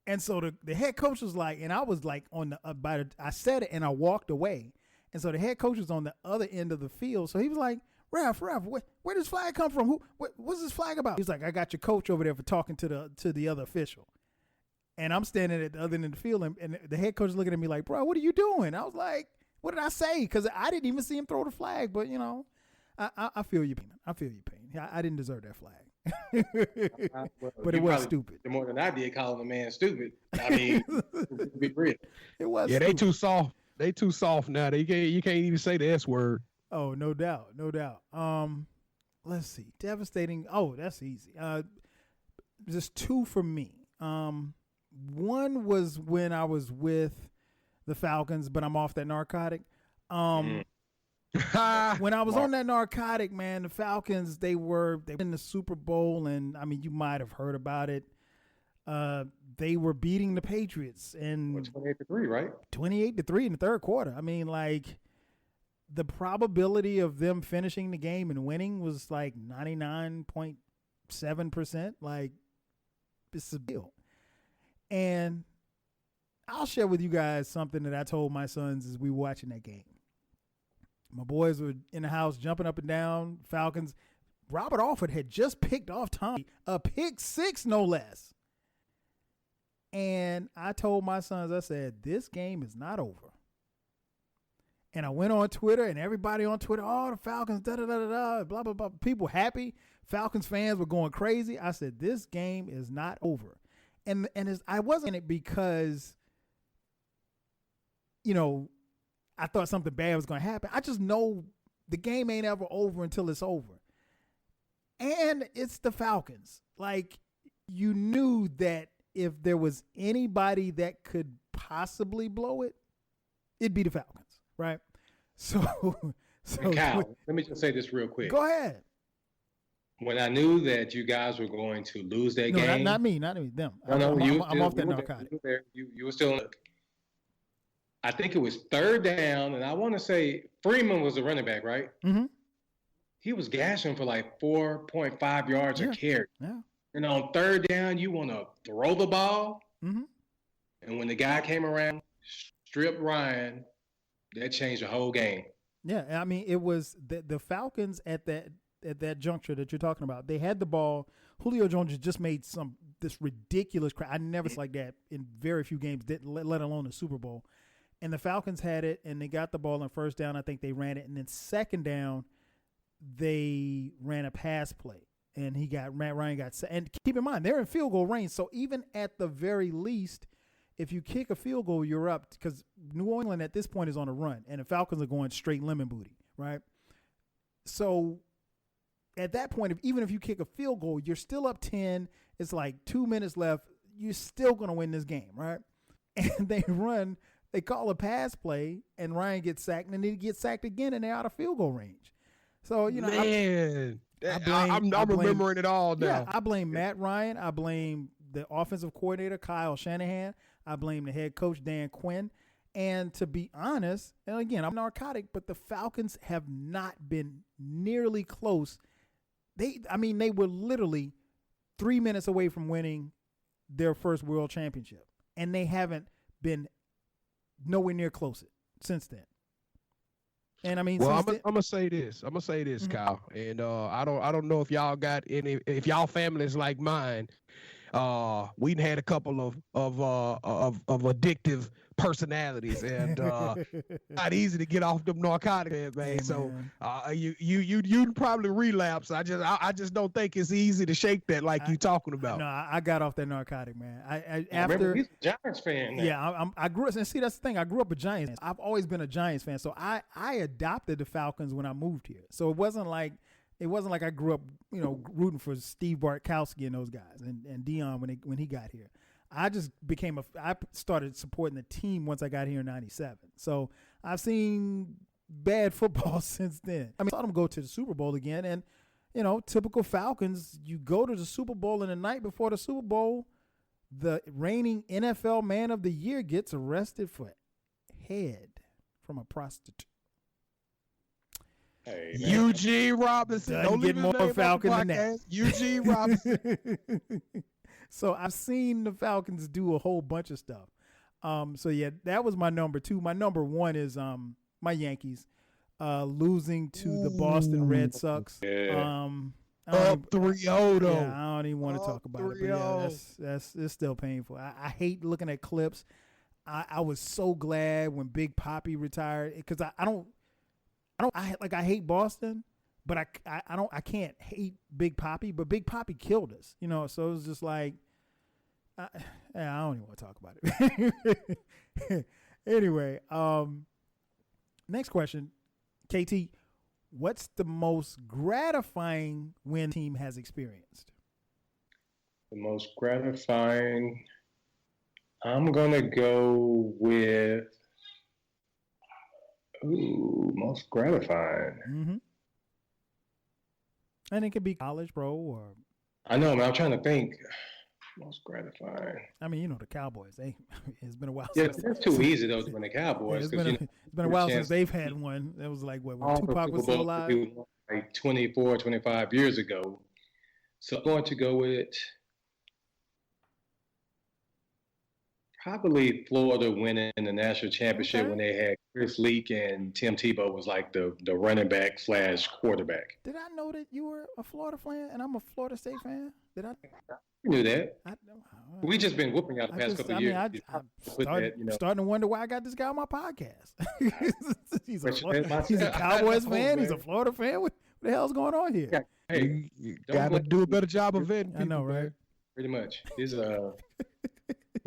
And so the head coach was like, and I was like on the I said it and I walked away, and so the head coach was on the other end of the field, so he was like, ref, where does this flag come from? What's this flag about? He's like, I got your coach over there for talking to the other official. And I'm standing at the other end of the field, and the head coach is looking at me like, bro, what are you doing? I was like, what did I say? Because I didn't even see him throw the flag. But, you know, I feel your pain. I feel your pain. I didn't deserve that flag. But it was stupid. More than I did calling the man stupid. I mean, to be real. It was Yeah, stupid. they too soft. They too soft now. You can't even say the S word. Oh, no doubt. No doubt. Let's see. Devastating. Oh, that's easy. Just two for me. One was when I was with the Falcons, but I'm off that narcotic. When I was on that narcotic, man, the Falcons, they were in the Super Bowl, and I mean, you might have heard about it. They were beating the Patriots and 28-3, right? 28-3 in the third quarter. I mean, like, the probability of them finishing the game and winning was like 99.7%. Like, it's a deal. And I'll share with you guys something that I told my sons as we were watching that game. My boys were in the house jumping up and down. Falcons. Robert Alford had just picked off Tommy, a pick six, no less. And I told my sons, I said, this game is not over. And I went on Twitter, and everybody on Twitter, oh, the Falcons, da-da-da-da-da, blah, blah, blah. People happy. Falcons fans were going crazy. I said, this game is not over. And I wasn't in it because, you know, I thought something bad was going to happen. I just know the game ain't ever over until it's over. And it's the Falcons. Like, you knew that if there was anybody that could possibly blow it, it'd be the Falcons, right? So Kyle, let me just say this real quick. Go ahead. When I knew that you guys were going to lose that game. Not me, them. No, I'm off that narcotic. You were still. I think it was third down, and I want to say Freeman was the running back, right? Mm-hmm. He was gashing for like 4.5 yards a carry. Yeah. And on third down, you want to throw the ball. Mm-hmm. And when the guy came around, stripped Ryan, that changed the whole game. Yeah, I mean, it was the Falcons at that juncture that you're talking about. They had the ball. Julio Jones had just made this ridiculous crap. I never saw like that in very few games, let alone the Super Bowl. And the Falcons had it, and they got the ball on first down. I think they ran it. And then second down, they ran a pass play. And Matt Ryan got set. And keep in mind, they're in field goal range. So even at the very least, if you kick a field goal, you're up. Because New England at this point is on a run. And the Falcons are going straight lemon booty, right? So at that point, even if you kick a field goal, you're still up 10. It's like 2 minutes left. You're still going to win this game, right? And they call a pass play, and Ryan gets sacked, and then he gets sacked again, and they're out of field goal range. So, you know, man, I'm remembering it all now. Yeah, I blame Matt Ryan. I blame the offensive coordinator, Kyle Shanahan. I blame the head coach, Dan Quinn. And to be honest, and again, I'm narcotic, but the Falcons have not been nearly close. They were literally 3 minutes away from winning their first world championship, and they haven't been nowhere near close since then. And I mean, well, I'm gonna say this. Mm-hmm. Kyle, and I don't know if y'all got any. If y'all families like mine, we had a couple of addictive personalities, and not easy to get off them narcotics, man. So you probably relapse. I just don't think it's easy to shake that like you talking about. No, I got off that narcotic, man. Remember, he's a Giants fan. Yeah, I grew up, and see, that's the thing. I grew up a Giants fan. I've always been a Giants fan, so I adopted the Falcons when I moved here. So it wasn't like I grew up, you know, rooting for Steve Bartkowski and those guys and Dion when he got here. I just I started supporting the team once I got here in '97. So I've seen bad football since then. I saw them go to the Super Bowl again, and you know, typical Falcons. You go to the Super Bowl, and the night before the Super Bowl, the reigning NFL Man of the Year gets arrested for head from a prostitute. Hey, Eugene Robinson. Doesn't Don't get leave his more name Falcon on than the that. podcast. Eugene Robinson. So I've seen the Falcons do a whole bunch of stuff. So yeah, that was my number 2. My number 1 is my Yankees losing to the Boston Red Sox. Yeah. Up 3-0 though. Yeah, I don't even want to talk about it. But yeah, that's it's still painful. I hate looking at clips. I was so glad when Big Papi retired because I hate Boston, but I can't hate Big Papi. But Big Papi killed us, you know. So it was just like, I don't even want to talk about it. Anyway, next question, KT. What's the most gratifying win the team has experienced? The most gratifying, I'm going to go with, most gratifying. Mm-hmm. And it could be college, bro, or... I know, man. I'm trying to think. Most gratifying. I mean, you know, the Cowboys. It's been a while. Yeah, that's too easy, though, when the Cowboys. Yeah, it's been a while since they've had one. That was like, what, when Tupac was still alive? Like 24, 25 years ago. So I'm going to go with probably Florida winning the national championship when they had Chris Leak and Tim Tebow was like the running back / quarterback. Did I know that you were a Florida fan and I'm a Florida State fan? Did I? You knew that. We just been whooping out the past couple of years. I'm starting to wonder why I got this guy on my podcast. he's a Cowboys fan. He's a Florida fan. What the hell's going on here? Hey, you gotta do a better job of vetting people. I know, right? Man. Pretty much.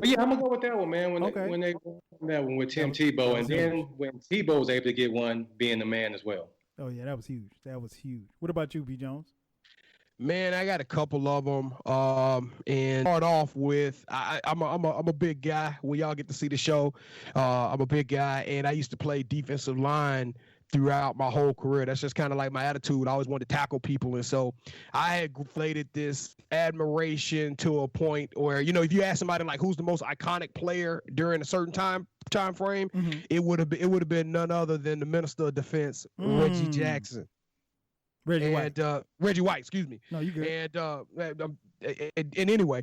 But yeah, I'm gonna go with that one, man. When they won that one with Tim Tebow, and then when Tebow was able to get one, being the man as well. Oh yeah, that was huge. That was huge. What about you, BJones? Man, I got a couple of them. And start off with I'm a big guy. When y'all get to see the show, I'm a big guy, and I used to play defensive line throughout my whole career. That's just kind of like my attitude. I always wanted to tackle people, and so I had inflated this admiration to a point where, you know, if you ask somebody like who's the most iconic player during a certain time frame, it would have been none other than the Minister of Defense, Reggie Jackson. Reggie White, excuse me. No, you good. And anyway,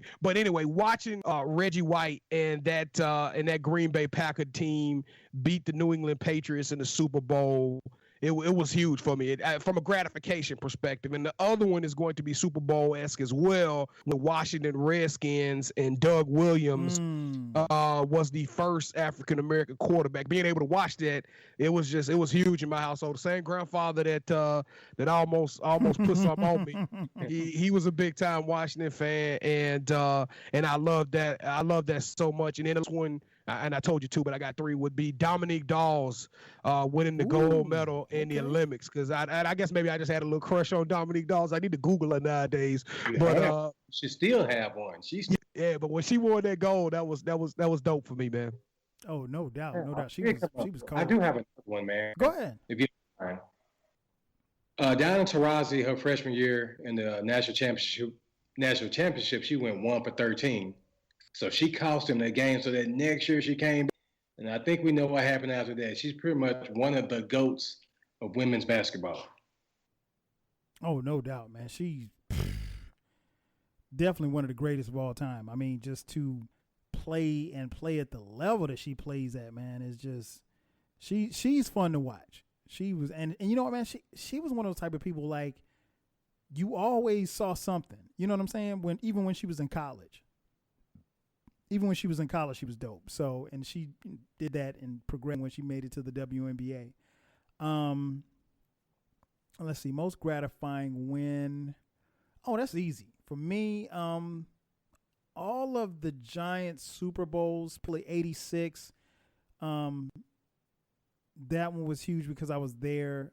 watching Reggie White and that Green Bay Packer team beat the New England Patriots in the Super Bowl, it was huge for me from a gratification perspective. And the other one is going to be Super Bowl-esque as well. The Washington Redskins and Doug Williams was the first African-American quarterback. Being able to watch that, it was huge in my household. The same grandfather that almost put something on me. He was a big-time Washington fan, and I love that. I love that so much. And then this one, and I told you 2, but I got 3, would be Dominique Dawes winning the gold medal in the Olympics. Because I guess maybe I just had a little crush on Dominique Dawes. I need to Google her nowadays. But she still have one. But when she won that gold, that was dope for me, man. Oh, no doubt, no doubt. She was cold. I do have another one, man. Go ahead. If you don't mind. Down in Taurasi, her freshman year in the national championship, she went 1 for 13. So she cost him that game. So that next year she came, and I think we know what happened after that. She's pretty much one of the GOATs of women's basketball. Oh, no doubt, man. She's definitely one of the greatest of all time. I mean, just to play at the level that she plays at, man, is just she's fun to watch. She was, and you know what, man, she was one of those type of people, like, you always saw something. You know what I'm saying? Even when she was in college. Even when she was in college, she was dope. So, and she did that and progressed when she made it to the WNBA. Let's see, most gratifying win. Oh, that's easy. For me, all of the Giants Super Bowls, play 86. That one was huge because I was there,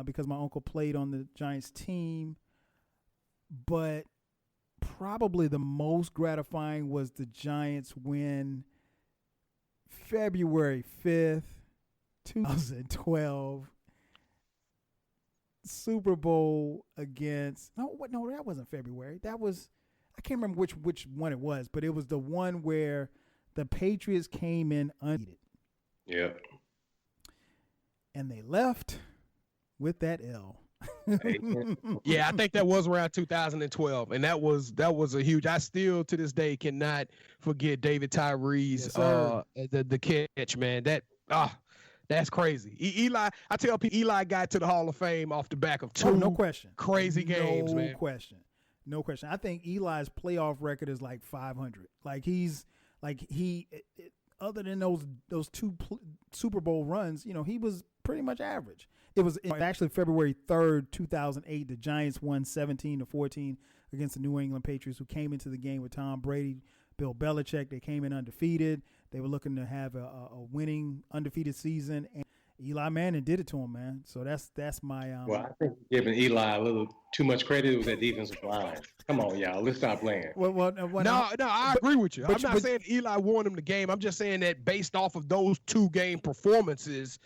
because my uncle played on the Giants team. But probably the most gratifying was the Giants win February 5th, 2012, Super Bowl against, no, that wasn't February. That was, I can't remember which one it was, but it was the one where the Patriots came in undefeated. Yeah. and they left with that L. Yeah, I think that was around 2012, and that was a huge. I still to this day cannot forget David Tyree's the catch, man. That's crazy. Eli, I tell people, Eli got to the Hall of Fame off the back of two no question. crazy games, man. No question. I think Eli's playoff record is like 500. Other than those two Super Bowl runs, he was pretty much average. It was actually February 3rd, 2008. The Giants won 17-14 against the New England Patriots, who came into the game with Tom Brady, Bill Belichick. They came in undefeated. They were looking to have a winning undefeated season, and Eli Manning did it to him, man. So that's my. Well, I think giving Eli a little too much credit with that defensive line. Come on, y'all, let's stop playing. I agree with you. I'm not saying Eli won him the game. I'm just saying that based off of those 2 game performances,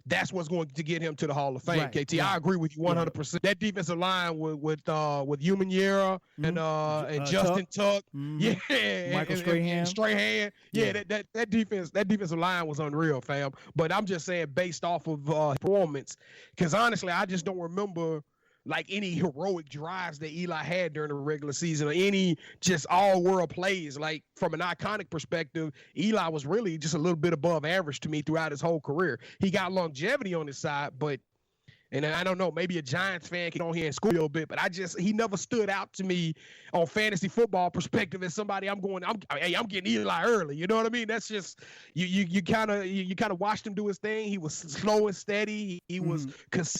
that's what's going to get him to the Hall of Fame. Right, KT, I agree with you 100%. Yeah. That defensive line with Humaniera and Justin Tuck, Michael Strahan, that defensive line was unreal, fam. But I'm just saying based off of performance, because honestly, I just don't remember like any heroic drives that Eli had during the regular season or any just all-world plays. Like from an iconic perspective, Eli was really just a little bit above average to me throughout his whole career. He got longevity on his side, and I don't know, maybe a Giants fan can go here and school a little bit, but he never stood out to me on fantasy football perspective as somebody I'm getting Eli early. You know what I mean? That's just you kind of watched him do his thing. He was slow and steady. He was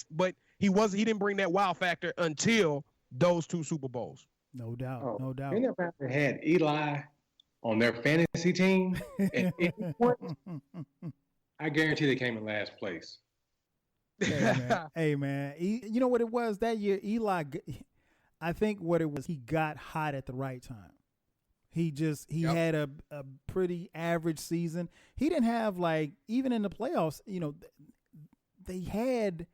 but he didn't bring that wow factor until those 2 Super Bowls. No doubt. Anybody that had Eli on their fantasy team at any point, I guarantee they came in last place. Hey man. You know what it was that year? Eli, I think what it was, he got hot at the right time. He had a pretty average season. He didn't have even in the playoffs, they had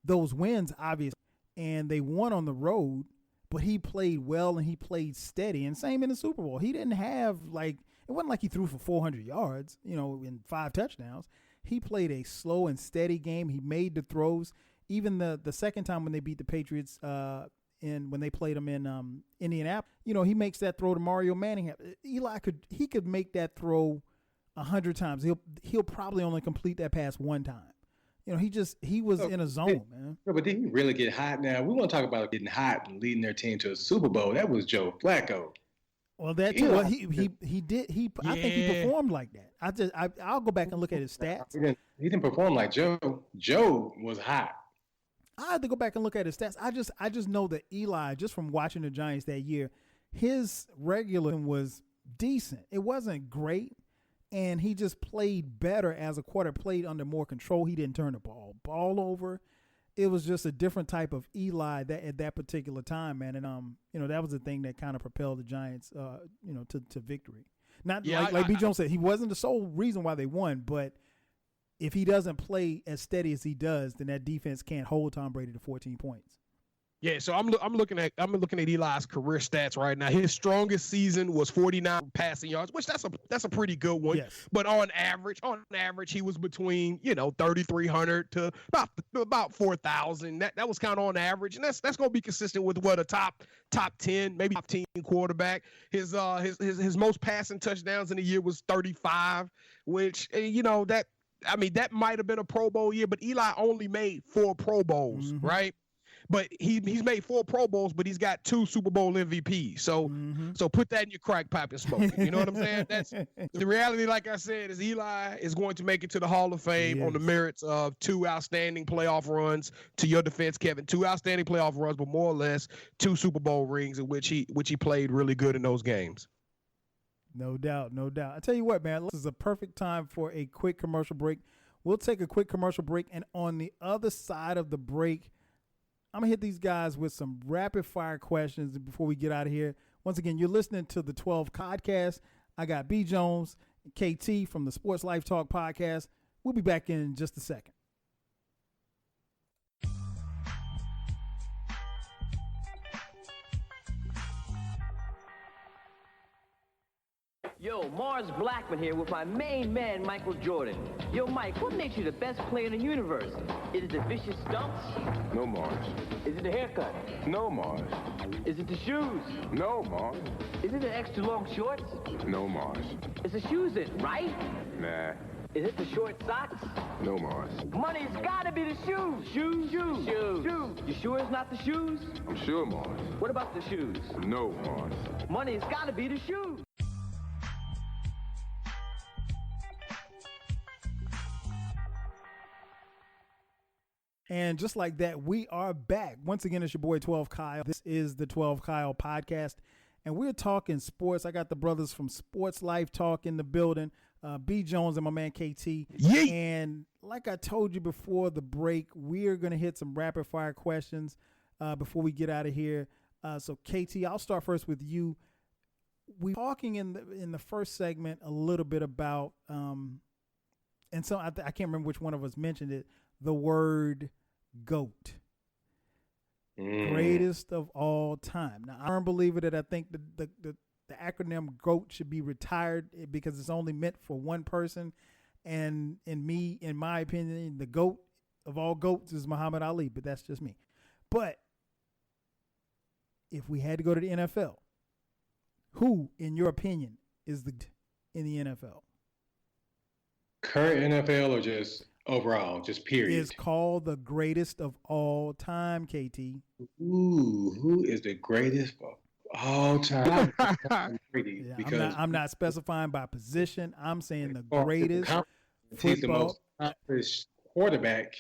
those wins, obviously, and they won on the road, but he played well and he played steady. And same in the Super Bowl. He didn't have it wasn't like he threw for 400 yards, and 5 touchdowns. He played a slow and steady game. He made the throws. Even the second time when they beat the Patriots when they played them in Indianapolis, he makes that throw to Mario Manning. Eli could make that throw 100 times. He'll probably only complete that pass 1 time. He was in a zone, man. But did he really get hot? Now we want to talk about getting hot and leading their team to a Super Bowl. That was Joe Flacco. Well, he did. I think he performed like that. I'll go back and look at his stats. He didn't perform like Joe. Joe was hot. I had to go back and look at his stats. I just know that Eli, just from watching the Giants that year, his regular was decent. It wasn't great. And he just played better as a quarter, played under more control. He didn't turn the ball over. It was just a different type of Eli at that particular time, man. And that was the thing that kind of propelled the Giants, to victory. Not like BJones said, he wasn't the sole reason why they won, but if he doesn't play as steady as he does, then that defense can't hold Tom Brady to 14 points. Yeah, so I'm looking at Eli's career stats right now. His strongest season was 49 passing yards, which that's a pretty good one. Yes. But on average, he was between 3,300 to about 4,000. That was kind of on average, and that's going to be consistent with what a top 10, maybe top 10 quarterback. His most passing touchdowns in the year was 35, which that might have been a Pro Bowl year, but Eli only made 4 Pro Bowls, right? But he's made 4 Pro Bowls, but he's got 2 Super Bowl MVPs. So put that in your crack pipe and smoke it. You know what I'm saying? That's the reality. Like I said, is Eli is going to make it to the Hall of Fame on the merits of 2 outstanding playoff runs. To your defense, Kevin, 2 outstanding playoff runs, but more or less 2 Super Bowl rings in which he played really good in those games. No doubt. I tell you what, man, this is a perfect time for a quick commercial break. We'll take a quick commercial break, and on the other side of the break, I'm going to hit these guys with some rapid fire questions before we get out of here. Once again, you're listening to the 12 Podcast. I got BJones and KT from the Sports Life Talk podcast. We'll be back in just a second. Yo, Mars Blackman here with my main man, Michael Jordan. Yo, Mike, what makes you the best player in the universe? Is it the vicious stumps? No, Mars. Is it the haircut? No, Mars. Is it the shoes? No, Mars. Is it the extra long shorts? No, Mars. It's the shoes, right? Nah. Is it the short socks? No, Mars. Money's gotta be the shoes. Shoes. You sure it's not the shoes? I'm sure, Mars. What about the shoes? No, Mars. Money's gotta be the shoes. And just like that, we are back. Once again, it's your boy 12 Kyle. This is the 12 Kyle podcast. And we're talking sports. I got the brothers from Sports Life Talk in the building, BJones and my man KT. Yeet. And like I told you before the break, we are going to hit some rapid fire questions before we get out of here. So KT, I'll start first with you. We were talking in the first segment a little bit about, and so I can't remember which one of us mentioned it, the word GOAT. Greatest of all time. Now, I'm a believer that I think the acronym GOAT should be retired because it's only meant for one person. And in my opinion, the GOAT of all GOATs is Muhammad Ali, but that's just me. But if we had to go to the NFL, who, in your opinion, is the in the NFL? Current NFL or just overall, just period? Is called the greatest of all time, KT. Ooh, who is the greatest of all time? Yeah, because I'm not specifying by position. I'm saying the greatest he's the football. most accomplished quarterback.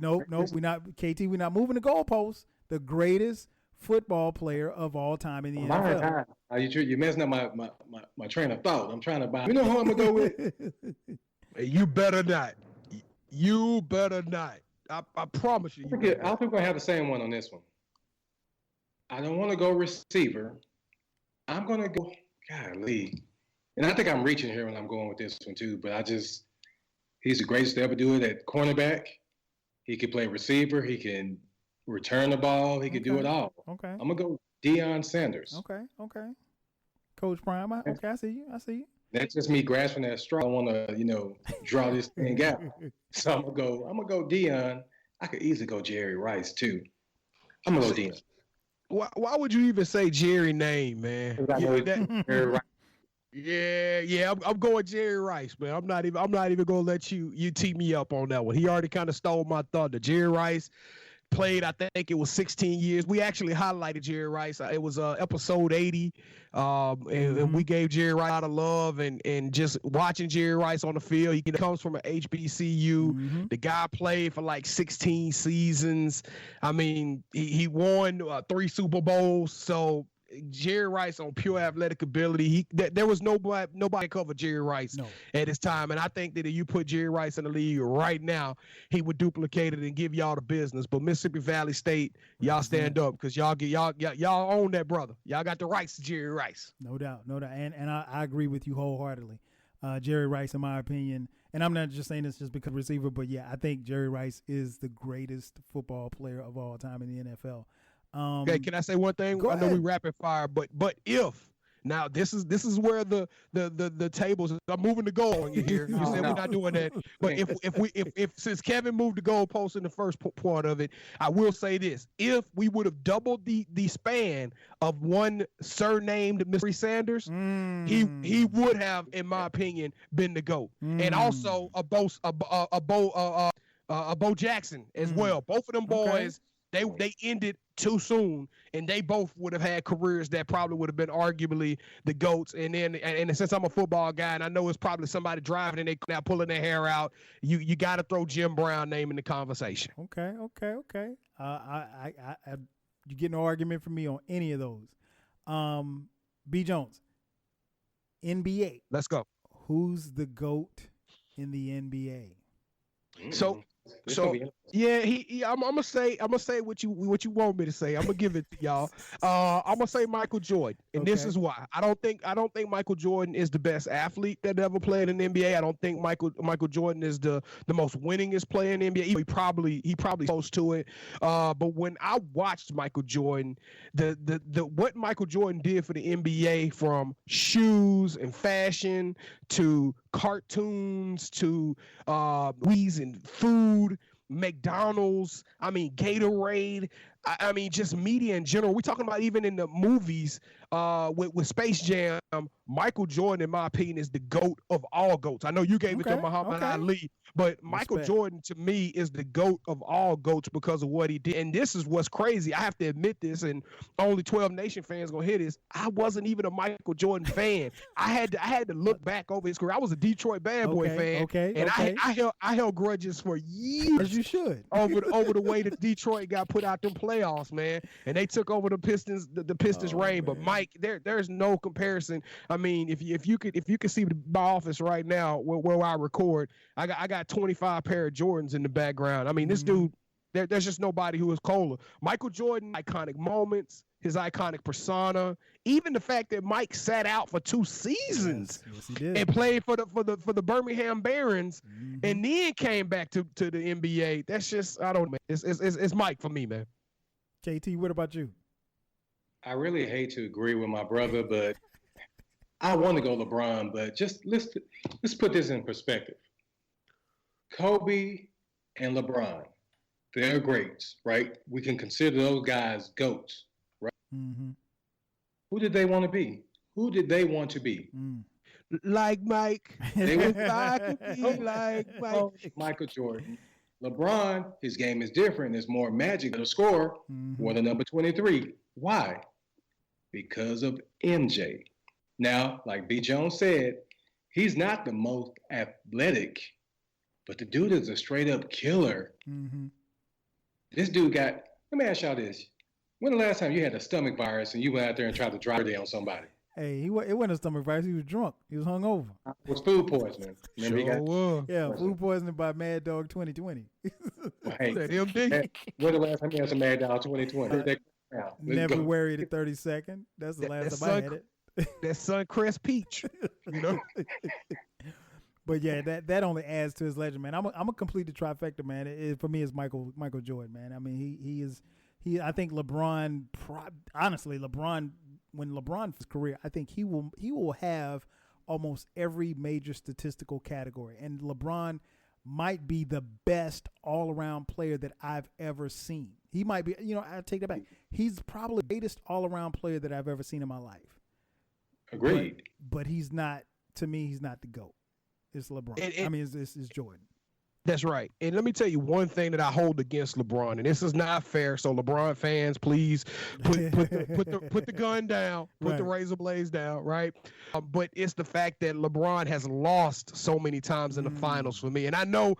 Nope. We're not KT. We're not moving the goalposts. The greatest football player of all time in the NFL. You're messing up my train of thought. I'm trying to buy. You know who I'm gonna go with? You better not. You better not. I promise you. I think we're gonna have the same one on this one. I don't want to go receiver. I'm gonna go golly, and I think I'm reaching here when I'm going with this one too. But he's the greatest to ever do it at cornerback. He can play receiver. He can return the ball. He can do it all. Okay. I'm gonna go Deion Sanders. Okay. Coach Prime. Okay, I see you. That's just me grasping that straw. I want to, draw this thing out. So I'm gonna go Deion. I could easily go Jerry Rice too. I'm gonna go Deion. Why would you even say Jerry name, man? Jerry Rice. Yeah. I'm going Jerry Rice, man. I'm not even gonna let you tee me up on that one. He already kind of stole my thunder. Jerry Rice played, I think it was 16 years. We actually highlighted Jerry Rice. It was episode 80. And we gave Jerry Rice a lot of love and just watching Jerry Rice on the field. He comes from an HBCU. The guy played for like 16 seasons. I mean, he won 3 Super Bowls. So Jerry Rice on pure athletic ability. There was nobody covered Jerry Rice at his time, and I think that if you put Jerry Rice in the league right now, he would duplicate it and give y'all the business. But Mississippi Valley State, y'all stand up because y'all own that brother. Y'all got the rights to Jerry Rice. No doubt, and I agree with you wholeheartedly. Jerry Rice, in my opinion, and I'm not just saying this just because receiver, but yeah, I think Jerry Rice is the greatest football player of all time in the NFL. Okay, can I say one thing? I know we rapid fire, but if now this is where the tables are moving the goal on you here. You said we're not doing that, but if since Kevin moved the goalpost in the first part of it, I will say this: if we would have doubled the span of one surnamed Mr. Sanders, he would have, in my opinion, been the GOAT, and also a Bo Jackson as well. Both of them boys. They ended too soon, and they both would have had careers that probably would have been arguably the GOATs. And since I'm a football guy, and I know it's probably somebody driving and they now pulling their hair out, you got to throw Jim Brown name in the conversation. Okay. You get no argument from me on any of those. BJones, NBA. Let's go. Who's the GOAT in the NBA? So It's So gonna be yeah, I'm gonna say what you want me to say. I'm gonna give it to y'all. I'm gonna say Michael Jordan, and this Okay. is why. I don't think Michael Jordan is the best athlete that ever played in the NBA. I don't think Michael Jordan is the most winningest player in the NBA. He probably close to it. But when I watched Michael Jordan, the what Michael Jordan did for the NBA, from shoes and fashion to cartoons to movies and food, McDonald's, I mean Gatorade, I mean just media in general. We're talking about even in the movies with Space Jam. Michael Jordan, in my opinion, is the GOAT of all GOATs. I know you gave it to Muhammad Ali, but Michael Jordan to me is the GOAT of all GOATs because of what he did. And this is what's crazy. I have to admit this, and only 12 Nation fans gonna hear this. I wasn't even a Michael Jordan fan. I had to look back over his career. I was a Detroit Bad Boy fan, and I held grudges for years. As you should. over the way that Detroit got put out them playoffs, man, and they took over the Pistons reign. But Mike, there's no comparison. I mean, if you could see my office right now where I record, I got 25 pair of Jordans in the background. I mean, this dude, there's just nobody who is colder. Michael Jordan, iconic moments, his iconic persona, even the fact that Mike sat out for 2 seasons yes, he did. and played for the Birmingham Barons, and then came back to the NBA. That's just, I don't know. It's Mike for me, man. KT, what about you? I really hate to agree with my brother, but I want to go LeBron. But just let's put this in perspective. Kobe and LeBron, they're greats, right? We can consider those guys GOATs, right? Mm-hmm. Who did they want to be? Who did they want to be? Like Mike. They were like Mike. Michael Jordan. LeBron, his game is different. There's more magic to score. More than number 23. Why? Because of MJ. Now, like BJones said, he's not the most athletic, but the dude is a straight up killer. This dude got, let me ask y'all this. When the last time you had a stomach virus and you went out there and tried to drive it on somebody? Hey, it wasn't a stomach virus. He was drunk. He was hungover. It was food poisoning. Remember Yeah, food poisoning by Mad Dog 2020. Hey, when the last time you had some Mad Dog 2020? February the 32nd. That's the last time I had it. That Suncrest peach, you know. But yeah, that only adds to his legend, man. I'm a complete the trifecta, man. For me, it's Michael Jordan, man. I mean, he. I think LeBron. Honestly, LeBron. When LeBron's career, I think he will have almost every major statistical category, and LeBron might be the best all-around player that I've ever seen. He might be. I take that back. He's probably the greatest all-around player that I've ever seen in my life. Agreed. But he's not. To me, he's not the GOAT. It's LeBron. It's Jordan. That's right. And let me tell you one thing that I hold against LeBron, and this is not fair. So LeBron fans, please put the gun down, put the razor blades down, right? But it's the fact that LeBron has lost so many times in the finals for me. And I know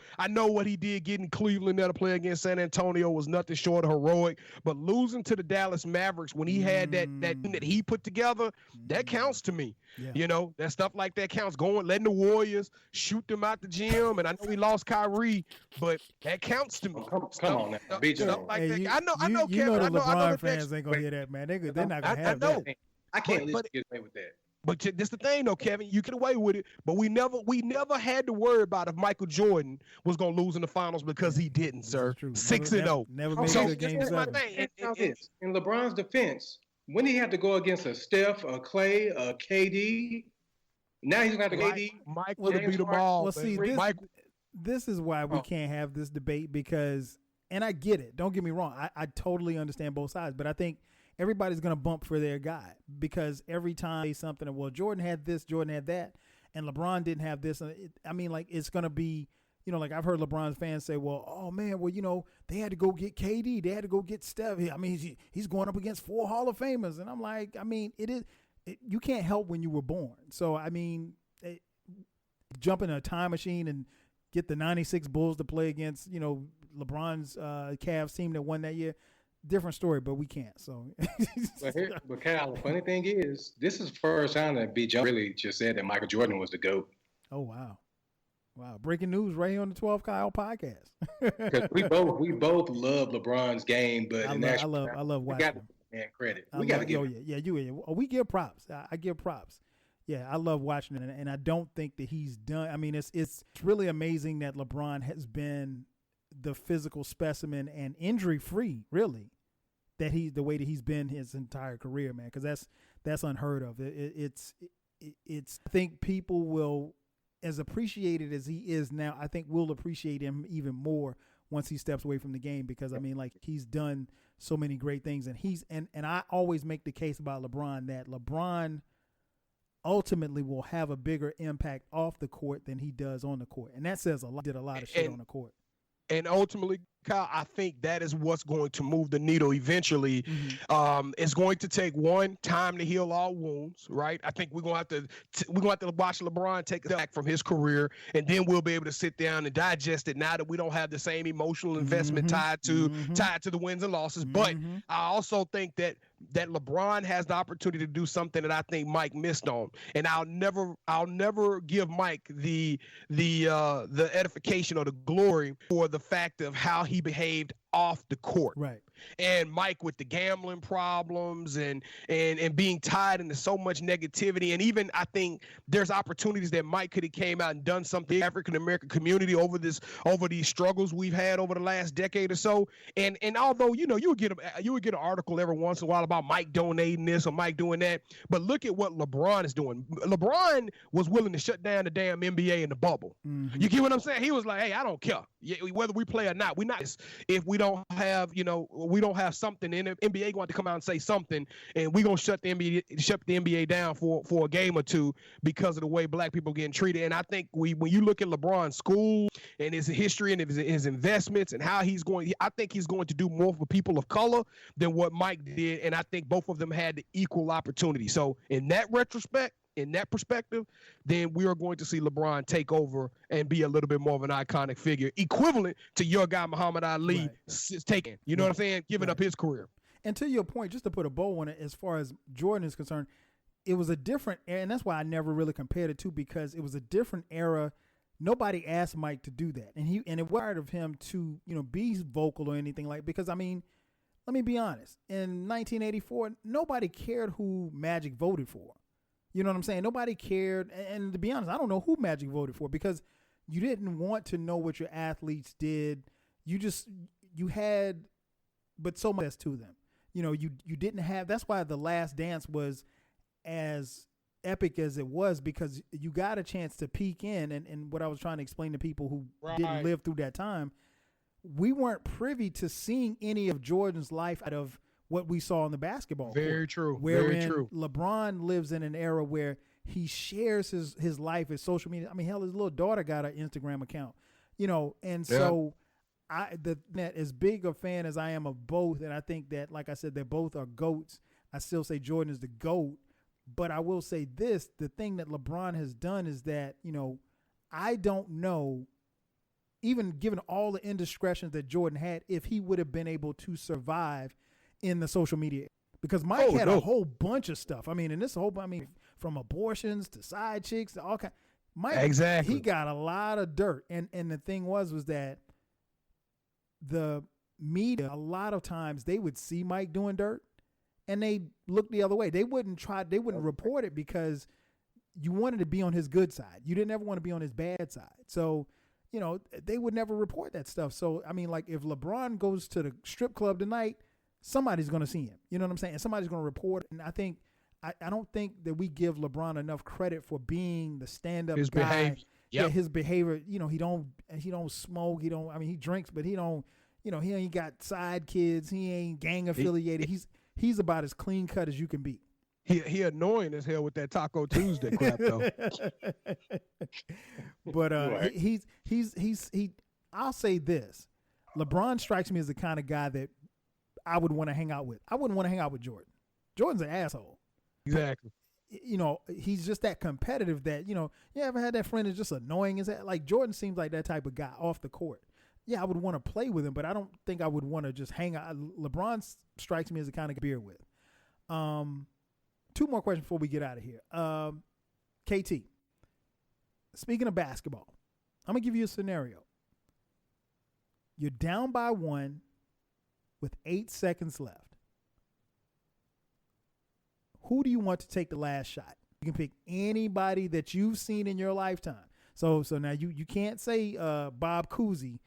what he did getting Cleveland there to play against San Antonio was nothing short of heroic. But losing to the Dallas Mavericks when he had that team that he put together, that counts to me. Yeah. That stuff like that counts. Letting the Warriors shoot them out the gym, and I know he lost Kyrie, but that counts to me. Come on now, stuff like that. I know, Kevin. You know the LeBron the fans ain't gonna hear that, man. They're not gonna have that. I can't let you get away with that. But this the thing, though, Kevin. You get away with it, but we never had to worry about if Michael Jordan was gonna lose in the finals because he didn't, sir. 6-0. Never made it to Game 7. In LeBron's defense, when he had to go against a Steph, a Clay, a KD, now he's gonna have to KD. Mike would have beat them all. Well, see, this is why we can't have this debate because, and I get it. Don't get me wrong. I totally understand both sides, but I think everybody's going to bump for their guy because every time they say something, well, Jordan had this, Jordan had that, and LeBron didn't have this. It's going to be, like I've heard LeBron's fans say, well, oh, man, well, they had to go get KD. They had to go get Steph. I mean, he's going up against 4 Hall of Famers. And I'm like, you can't help when you were born. So, jump in a time machine and get the 96 Bulls to play against, LeBron's Cavs team that won that year. Different story, but we can't. So, but Cal, the funny thing is, this is the first time that BJones really just said that Michael Jordan was the GOAT. Oh wow! Wow, breaking news right here on the 12 Kyle podcast. Because we both love LeBron's game, but I love we watching got to him. give man credit. We got to give we give props. I give props. Yeah, I love watching it, and I don't think that he's done. I mean, it's really amazing that LeBron has been the physical specimen and injury free, really, that the way that he's been his entire career, man. Because that's unheard of. It's I think people will, as appreciated as he is now, I think we'll appreciate him even more once he steps away from the game, because I mean, like, he's done so many great things, and I always make the case about LeBron that LeBron ultimately will have a bigger impact off the court than he does on the court, and that says a lot. Did a lot of shit on the court, and ultimately, Kyle, I think that is what's going to move the needle eventually. Mm-hmm. It's going to take time to heal all wounds, right? I think we're going to have to watch LeBron take a back from his career, and then we'll be able to sit down and digest it. Now that we don't have the same emotional investment tied to the wins and losses, but I also think that LeBron has the opportunity to do something that I think Mike missed on, and I'll never give Mike the edification or the glory for the fact of how he behaved off the court. Right. And Mike with the gambling problems and being tied into so much negativity. And even I think there's opportunities that Mike could have came out and done something in the African American community over these struggles we've had over the last decade or so. And although, you would get an article every once in a while about Mike donating this or Mike doing that, but look at what LeBron is doing. LeBron was willing to shut down the damn NBA in the bubble. Mm-hmm. You get what I'm saying? He was like, hey, I don't care whether we play or not. We're not, if we don't have something in the NBA going to come out and say something, and we're going to shut the NBA down for a game or two because of the way black people are getting treated. And I think when you look at LeBron's school and his history and his investments and how I think he's going to do more for people of color than what Mike did. And I think both of them had the equal opportunity. So in that perspective, then we are going to see LeBron take over and be a little bit more of an iconic figure, equivalent to your guy Muhammad Ali taking, what I'm saying, giving up his career. And to your point, just to put a bow on it, as far as Jordan is concerned, it was a different era, and that's why I never really compared it to, because it was a different era. Nobody asked Mike to do that, and it required of him to, be vocal or anything like. Because I mean, let me be honest. In 1984, nobody cared who Magic voted for. You know what I'm saying? Nobody cared. And to be honest, I don't know who Magic voted for, because you didn't want to know what your athletes did. You had, but so much to them. You didn't have, that's why The Last Dance was as epic as it was, because you got a chance to peek in. And what I was trying to explain to people who didn't live through that time, we weren't privy to seeing any of Jordan's life out of what we saw in the basketball Very court, true. Wherein Very true. LeBron lives in an era where he shares his life, his social media. I mean, hell, his little daughter got an Instagram account, and so as big a fan as I am of both, and I think that, like I said, they both are GOATs. I still say Jordan is the GOAT, but I will say this: the thing that LeBron has done is that, I don't know, even given all the indiscretions that Jordan had, if he would have been able to survive in the social media, because Mike had a whole bunch of stuff. I mean, from abortions to side chicks to all kinds. Mike, exactly. He got a lot of dirt, and the thing was that the media, a lot of times they would see Mike doing dirt, and they look the other way. They wouldn't report it, because you wanted to be on his good side. You didn't ever want to be on his bad side. So, they would never report that stuff. So, I mean, like, if LeBron goes to the strip club tonight, somebody's going to see him. You know what I'm saying? And somebody's going to report it. And I think, I don't think that we give LeBron enough credit for being the stand-up his guy. Behavior. Yep. Yeah, his behavior. He don't smoke. He drinks, but he don't. He ain't got side kids. He ain't gang affiliated. He's about as clean cut as you can be. He annoying as hell with that Taco Tuesday crap though. But he's I'll say this: LeBron strikes me as the kind of guy that I would want to hang out with. I wouldn't want to hang out with Jordan. Jordan's an asshole. Exactly. He's just that competitive that, you ever had that friend that's just annoying as that? Like, Jordan seems like that type of guy off the court. Yeah, I would want to play with him, but I don't think I would want to just hang out. LeBron strikes me as the kind of beer with. Two more questions before we get out of here. KT, speaking of basketball, I'm going to give you a scenario. You're down by 1 with 8 seconds left. Who do you want to take the last shot? You can pick anybody that you've seen in your lifetime. So now you can't say Bob Cousy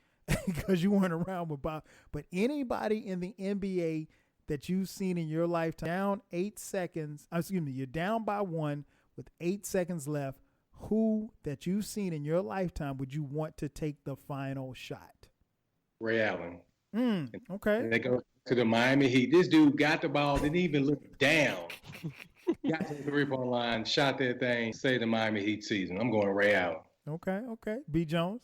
because you weren't around with Bob, but anybody in the NBA that you've seen in your lifetime. Down 8 seconds. You're down by 1 with 8 seconds left. Who that you've seen in your lifetime would you want to take the final shot? Ray Allen. Okay. And they go to the Miami Heat. This dude got the ball, didn't even look down. Got to the 3-point line, shot that thing, saved the Miami Heat season. I'm going Ray Allen. Okay. BJones.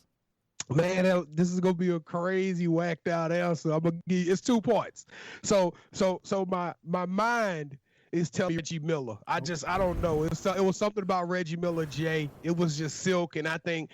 Man, this is gonna be a crazy whacked out answer. I'm gonna give it's 2 parts. So my mind is telling me Reggie Miller. I don't know. It was something about Reggie Miller, Jay. It was just silk, and I think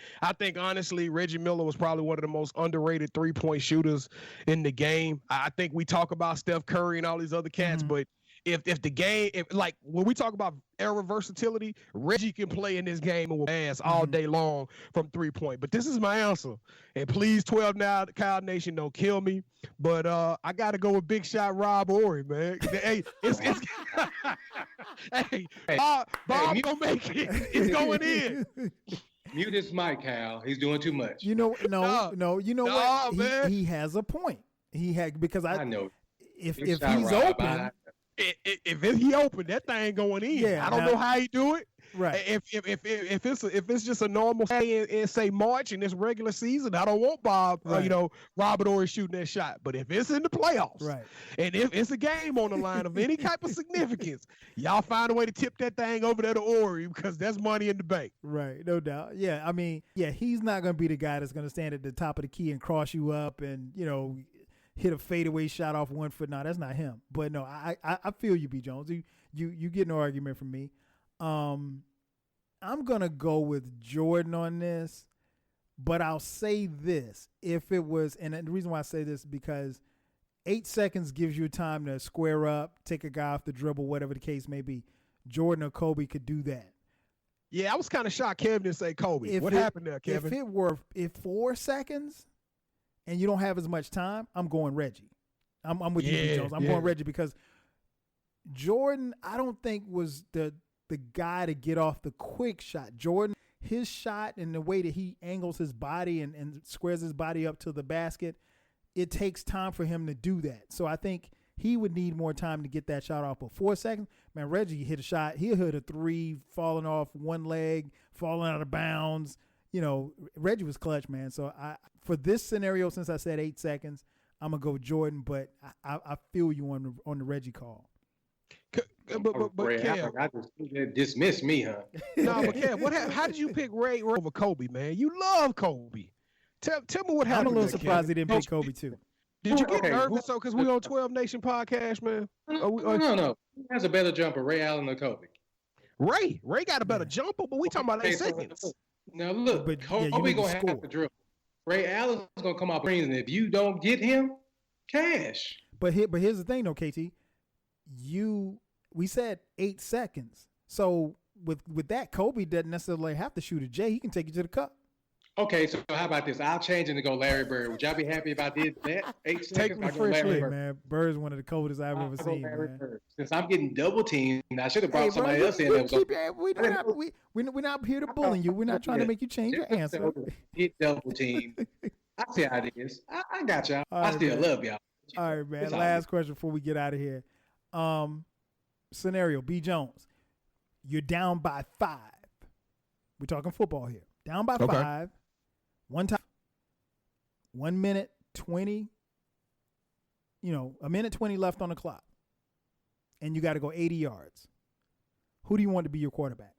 honestly, Reggie Miller was probably one of the most underrated 3-point shooters in the game. I think we talk about Steph Curry and all these other cats, but if the game, like when we talk about era versatility, Reggie can play in this game and will pass all day long from 3-point. But this is my answer. And please, 12 now, Kyle Nation, don't kill me. But I got to go with big shot Rob Horry, man. Hey, it's Bob gonna make it. It's going in. Mute his mic, Kyle. He's doing too much. You know, no. You know what? Man. He has a point. Because I know. If Big he's shot Rob, open. If he open, that thing going in. Yeah, I don't know how he do it. Right. If it's just a normal day in say March in this regular season, I don't want Bob, right. Robert Horry shooting that shot. But if it's in the playoffs, right, and if it's a game on the line of any type of significance, y'all find a way to tip that thing over there to Horry because that's money in the bank. Right, no doubt. Yeah, I mean, he's not going to be the guy that's going to stand at the top of the key and cross you up and hit a fadeaway shot off 1 foot. No, that's not him. But no, I feel you, BJones. You get no argument from me. I'm gonna go with Jordan on this, but I'll say this: if it was, and the reason why I say this is because 8 seconds gives you time to square up, take a guy off the dribble, whatever the case may be. Jordan or Kobe could do that. Yeah, I was kind of shocked Kevin didn't say Kobe. What happened there, Kevin? If 4 seconds and you don't have as much time, I'm going Reggie. I'm with you, Jones. I'm going Reggie because Jordan, I don't think was the guy to get off the quick shot. Jordan, his shot and the way that he angles his body and squares his body up to the basket, it takes time for him to do that. So I think he would need more time to get that shot off. But 4 seconds, man, Reggie hit a shot. He hit a 3, falling off one leg, falling out of bounds. Reggie was clutch, man. So for this scenario, since I said 8 seconds, I'm gonna go Jordan. But I feel you on the Reggie call. But Kev, I just dismiss me, huh? No, but Kev, how did you pick Ray over Kobe, man? You love Kobe. Tell me what happened. I'm a little there, surprised Kev. he didn't pick Kobe too. Did you get nervous because we on 12 Nation podcast, man? No. Who has a better jumper, Ray Allen or Kobe? Ray got a better jumper, but we talking about 8 seconds. Now look, Kobe gonna have to dribble. Ray Allen's gonna come off screens, and if you don't get him, cash. But here's the thing, though, KT. We said 8 seconds. So with that, Kobe doesn't necessarily have to shoot a J. He can take you to the cup. Okay, so how about this? I'll change it to go Larry Bird. Would y'all be happy if I did that? 8 seconds. Take me I go Larry Bird. Man, Bird's one of the coldest I've ever seen, man. Bird. Since I'm getting double teamed, I should have brought somebody else in. We're not here to bully you. We're not trying to make you change your answer. Get double teamed. I see how it is. I got y'all. All right, I still love y'all. All right, man. Last question before we get out of here. Scenario, BJones. You're down by 5. We're talking football here. Down by 5. One time. 1 minute 20. A minute 20 left on the clock. And you got to go 80 yards. Who do you want to be your quarterback?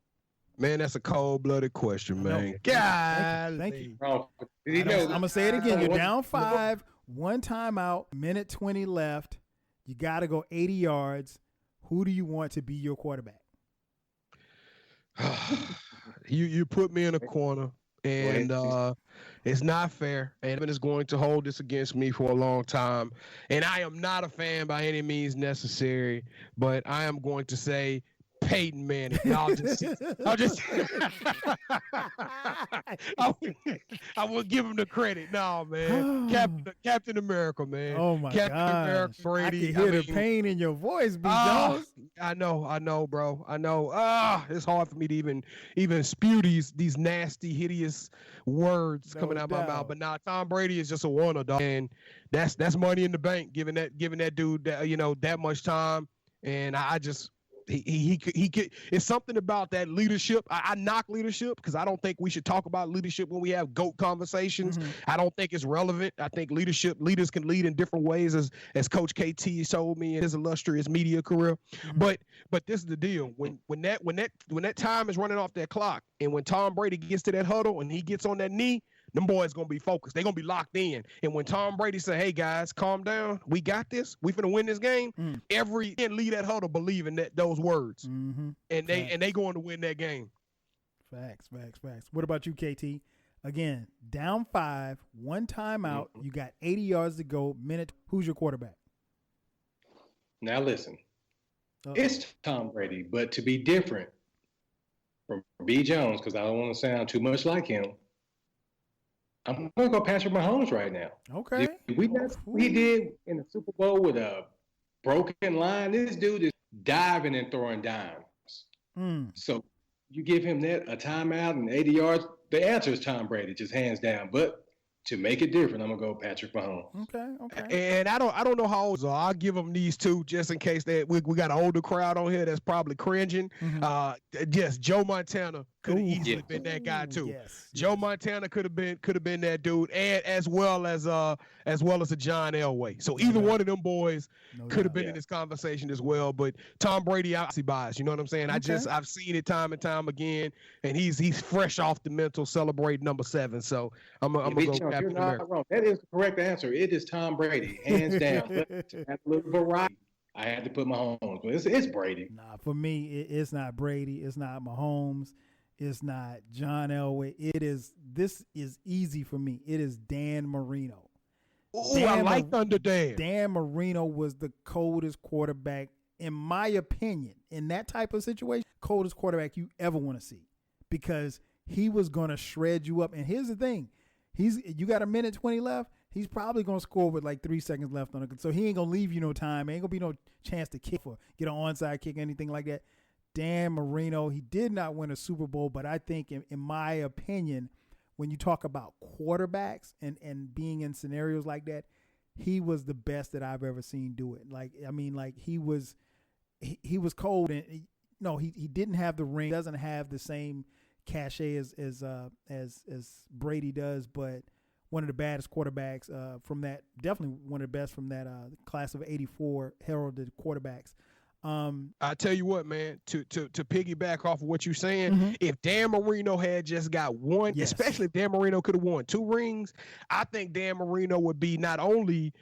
Man, that's a cold-blooded question, man. God, thank you. Oh, I'm going to say it again. You're down 5, 1 timeout, minute 20 left. You got to go 80 yards. Who do you want to be your quarterback? You put me in a corner, and it's not fair. And Evan is going to hold this against me for a long time. And I am not a fan by any means necessary, but I am going to say Peyton Manning. No, I'll just I will give him the credit. No, man. Captain America, man. Oh my Captain gosh. America, Brady. I can hear the pain in your voice, BJones. I know, bro. I know. It's hard for me to even spew these nasty, hideous words coming out of my mouth. But nah, Tom Brady is just a wonder, dog. And that's money in the bank, giving that dude that much time. And I just he could. It's something about that leadership. I knock leadership because I don't think we should talk about leadership when we have GOAT conversations. Mm-hmm. I don't think it's relevant. I think leaders can lead in different ways, as Coach KT showed me in his illustrious media career. Mm-hmm. But this is the deal. When that time is running off that clock, and when Tom Brady gets to that huddle and he gets on that knee, them boys going to be focused. They're going to be locked in. And when Tom Brady say, hey, guys, calm down. We got this. We finna win this game. Every lead that huddle believing those words. Mm-hmm. And they going to win that game. Facts. What about you, KT? Again, down 5, one timeout. You got 80 yards to go. Minute. Who's your quarterback? Now listen. It's Tom Brady, but to be different from BJones, because I don't want to sound too much like him, I'm going to go Patrick Mahomes right now. Okay. He did in the Super Bowl with a broken line. This dude is diving and throwing dimes. So you give him a timeout and 80 yards, the answer is Tom Brady, just hands down. But to make it different, I'm going to go Patrick Mahomes. Okay. And I don't know how old, so I'll give them these two just in case that we got an older crowd on here that's probably cringing. Mm-hmm. Yes, Joe Montana could have easily been that guy too. Yes. Joe Montana could have been that dude, and as well as a John Elway. So either one of them boys could have been in this conversation as well. But Tom Brady obviously biased. You know what I'm saying? Okay. I've seen it time and time again, and he's fresh off the mental celebrating number 7. So I'm gonna go Captain America. Wrong. That is the correct answer. It is Tom Brady, hands down. But to have a little variety, I had to put Mahomes. But it's Brady. Nah, for me, it's not Brady. It's not Mahomes. It's not John Elway. This is easy for me. It is Dan Marino. Oh, I like Thunder Dan. Dan Marino was the coldest quarterback, in my opinion, in that type of situation, coldest quarterback you ever want to see, because he was going to shred you up. And here's the thing. You got a minute 20 left. He's probably going to score with like 3 seconds left on it. So he ain't going to leave you no time. Ain't going to be no chance to kick or get an onside kick, anything like that. Dan Marino, he did not win a Super Bowl, but I think in my opinion, when you talk about quarterbacks and being in scenarios like that, he was the best that I've ever seen do it. He was cold, and he didn't have the ring, doesn't have the same cachet as Brady does, but one of the baddest quarterbacks from that, definitely one of the best from that class of '84 heralded quarterbacks. I tell you what, man, to piggyback off of what you're saying, if Dan Marino had just got one, especially if Dan Marino could have won 2 rings, I think Dan Marino would be not only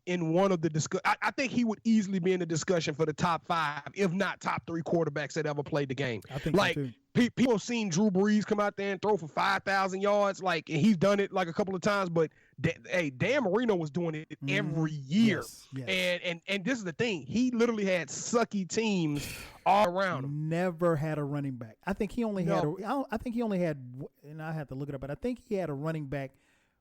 in one of the I think he would easily be in the discussion for the top 5, if not top 3 quarterbacks that ever played the game. I think so too. People have seen Drew Brees come out there and throw for 5,000 yards, and he's done it like a couple of times, but Dan Marino was doing it every year. Yes. And this is the thing. He literally had sucky teams all around him. Never had a running back. I think he only had, and I have to look it up, but I think he had a running back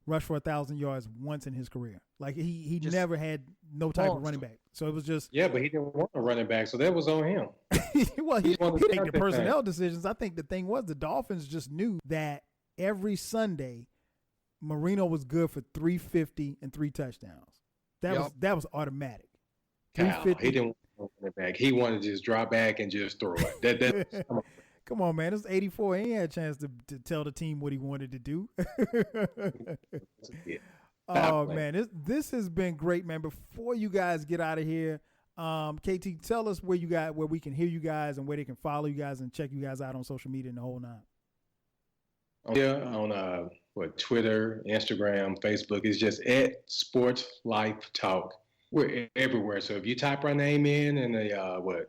rush for 1,000 yards once in his career. Like he never had no type of running back. So it was just. Yeah, but he didn't want a running back, so that was on him. Well, he made the personnel decisions. I think the thing was the Dolphins just knew that every Sunday Marino was good for 350 and 3 touchdowns. That was automatic. He didn't want a running back. He wanted to just drop back and just throw it. Come on, man. It's 84. He had a chance to tell the team what he wanted to do. Oh, man. This has been great, man. Before you guys get out of here, KT, tell us where we can hear you guys and where they can follow you guys and check you guys out on social media and the whole 9. Yeah, on Twitter, Instagram, Facebook. It's just @SportsLifeTalk. We're everywhere. So if you type our name in the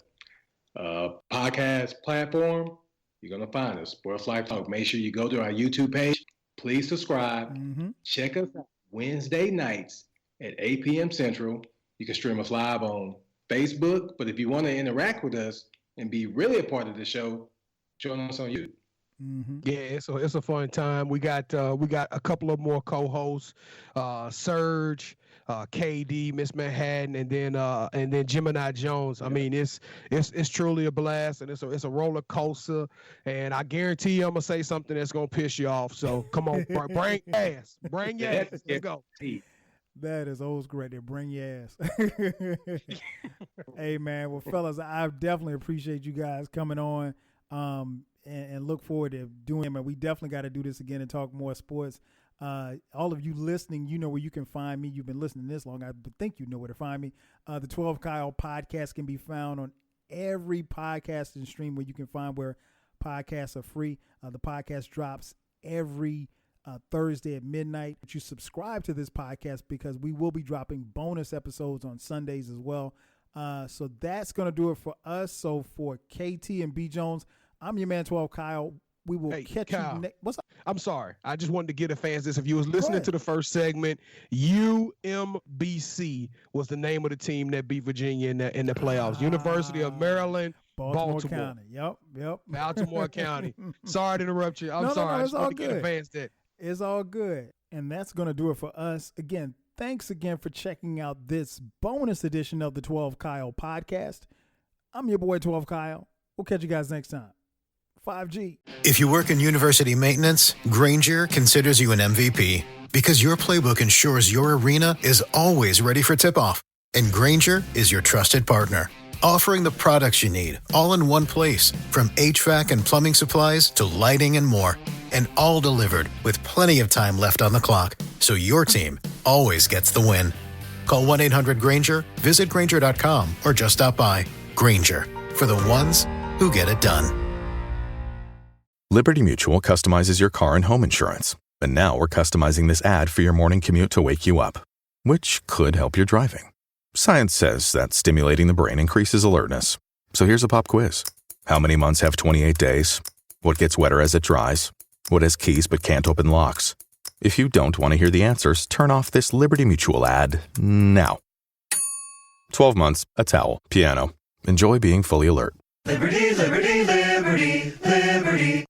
podcast platform, you're gonna find us. Sports Life Talk. Make sure you go to our YouTube page. Please subscribe. Check us out Wednesday nights at 8 p.m. Central. You can stream us live on Facebook. But if you want to interact with us, and be really a part of the show, join us on YouTube. Mm-hmm. Yeah, it's a fun time. We got a couple of more co-hosts, Serge, KD, Miss Manhattan, and then Gemini Jones. I mean, it's truly a blast, and it's a roller coaster. And I guarantee you, I'm gonna say something that's gonna piss you off. So come on, bring ass, bring your ass. Let's go. That is old school right there. Bring your ass. Hey man, well fellas, I definitely appreciate you guys coming on. And look forward to doing it, man. We definitely got to do this again and talk more sports. All of you listening, you know where you can find me. You've been listening this long. I think you know where to find me. The 12 Kyle podcast can be found on every podcasting stream where you can find where podcasts are free. The podcast drops every Thursday at midnight. But you subscribe to this podcast because we will be dropping bonus episodes on Sundays as well. So that's going to do it for us. So for KT and BJones, I'm your man, 12 Kyle. We will catch Kyle, you. What's up? I'm sorry. I just wanted to get a fans this. If you was listening to the first segment, UMBC was the name of the team that beat Virginia in the playoffs. University of Maryland, Baltimore County. Yep. Baltimore County. Sorry to interrupt you. I'm sorry. No, I just wanted to get a fans that. It's all good. And that's going to do it for us. Again, thanks again for checking out this bonus edition of the 12 Kyle podcast. I'm your boy, 12 Kyle. We'll catch you guys next time. 5G. If you work in university maintenance, Grainger considers you an MVP because your playbook ensures your arena is always ready for tip-off. And Grainger is your trusted partner, offering the products you need all in one place, from HVAC and plumbing supplies to lighting and more. And all delivered with plenty of time left on the clock, so your team always gets the win. Call 1-800-GRAINGER, visit Grainger.com, or just stop by. Grainger, for the ones who get it done. Liberty Mutual customizes your car and home insurance. And now we're customizing this ad for your morning commute to wake you up, which could help your driving. Science says that stimulating the brain increases alertness. So here's a pop quiz. How many months have 28 days? What gets wetter as it dries? What has keys but can't open locks? If you don't want to hear the answers, turn off this Liberty Mutual ad now. 12 months, a towel, piano. Enjoy being fully alert. Liberty, liberty, liberty, liberty.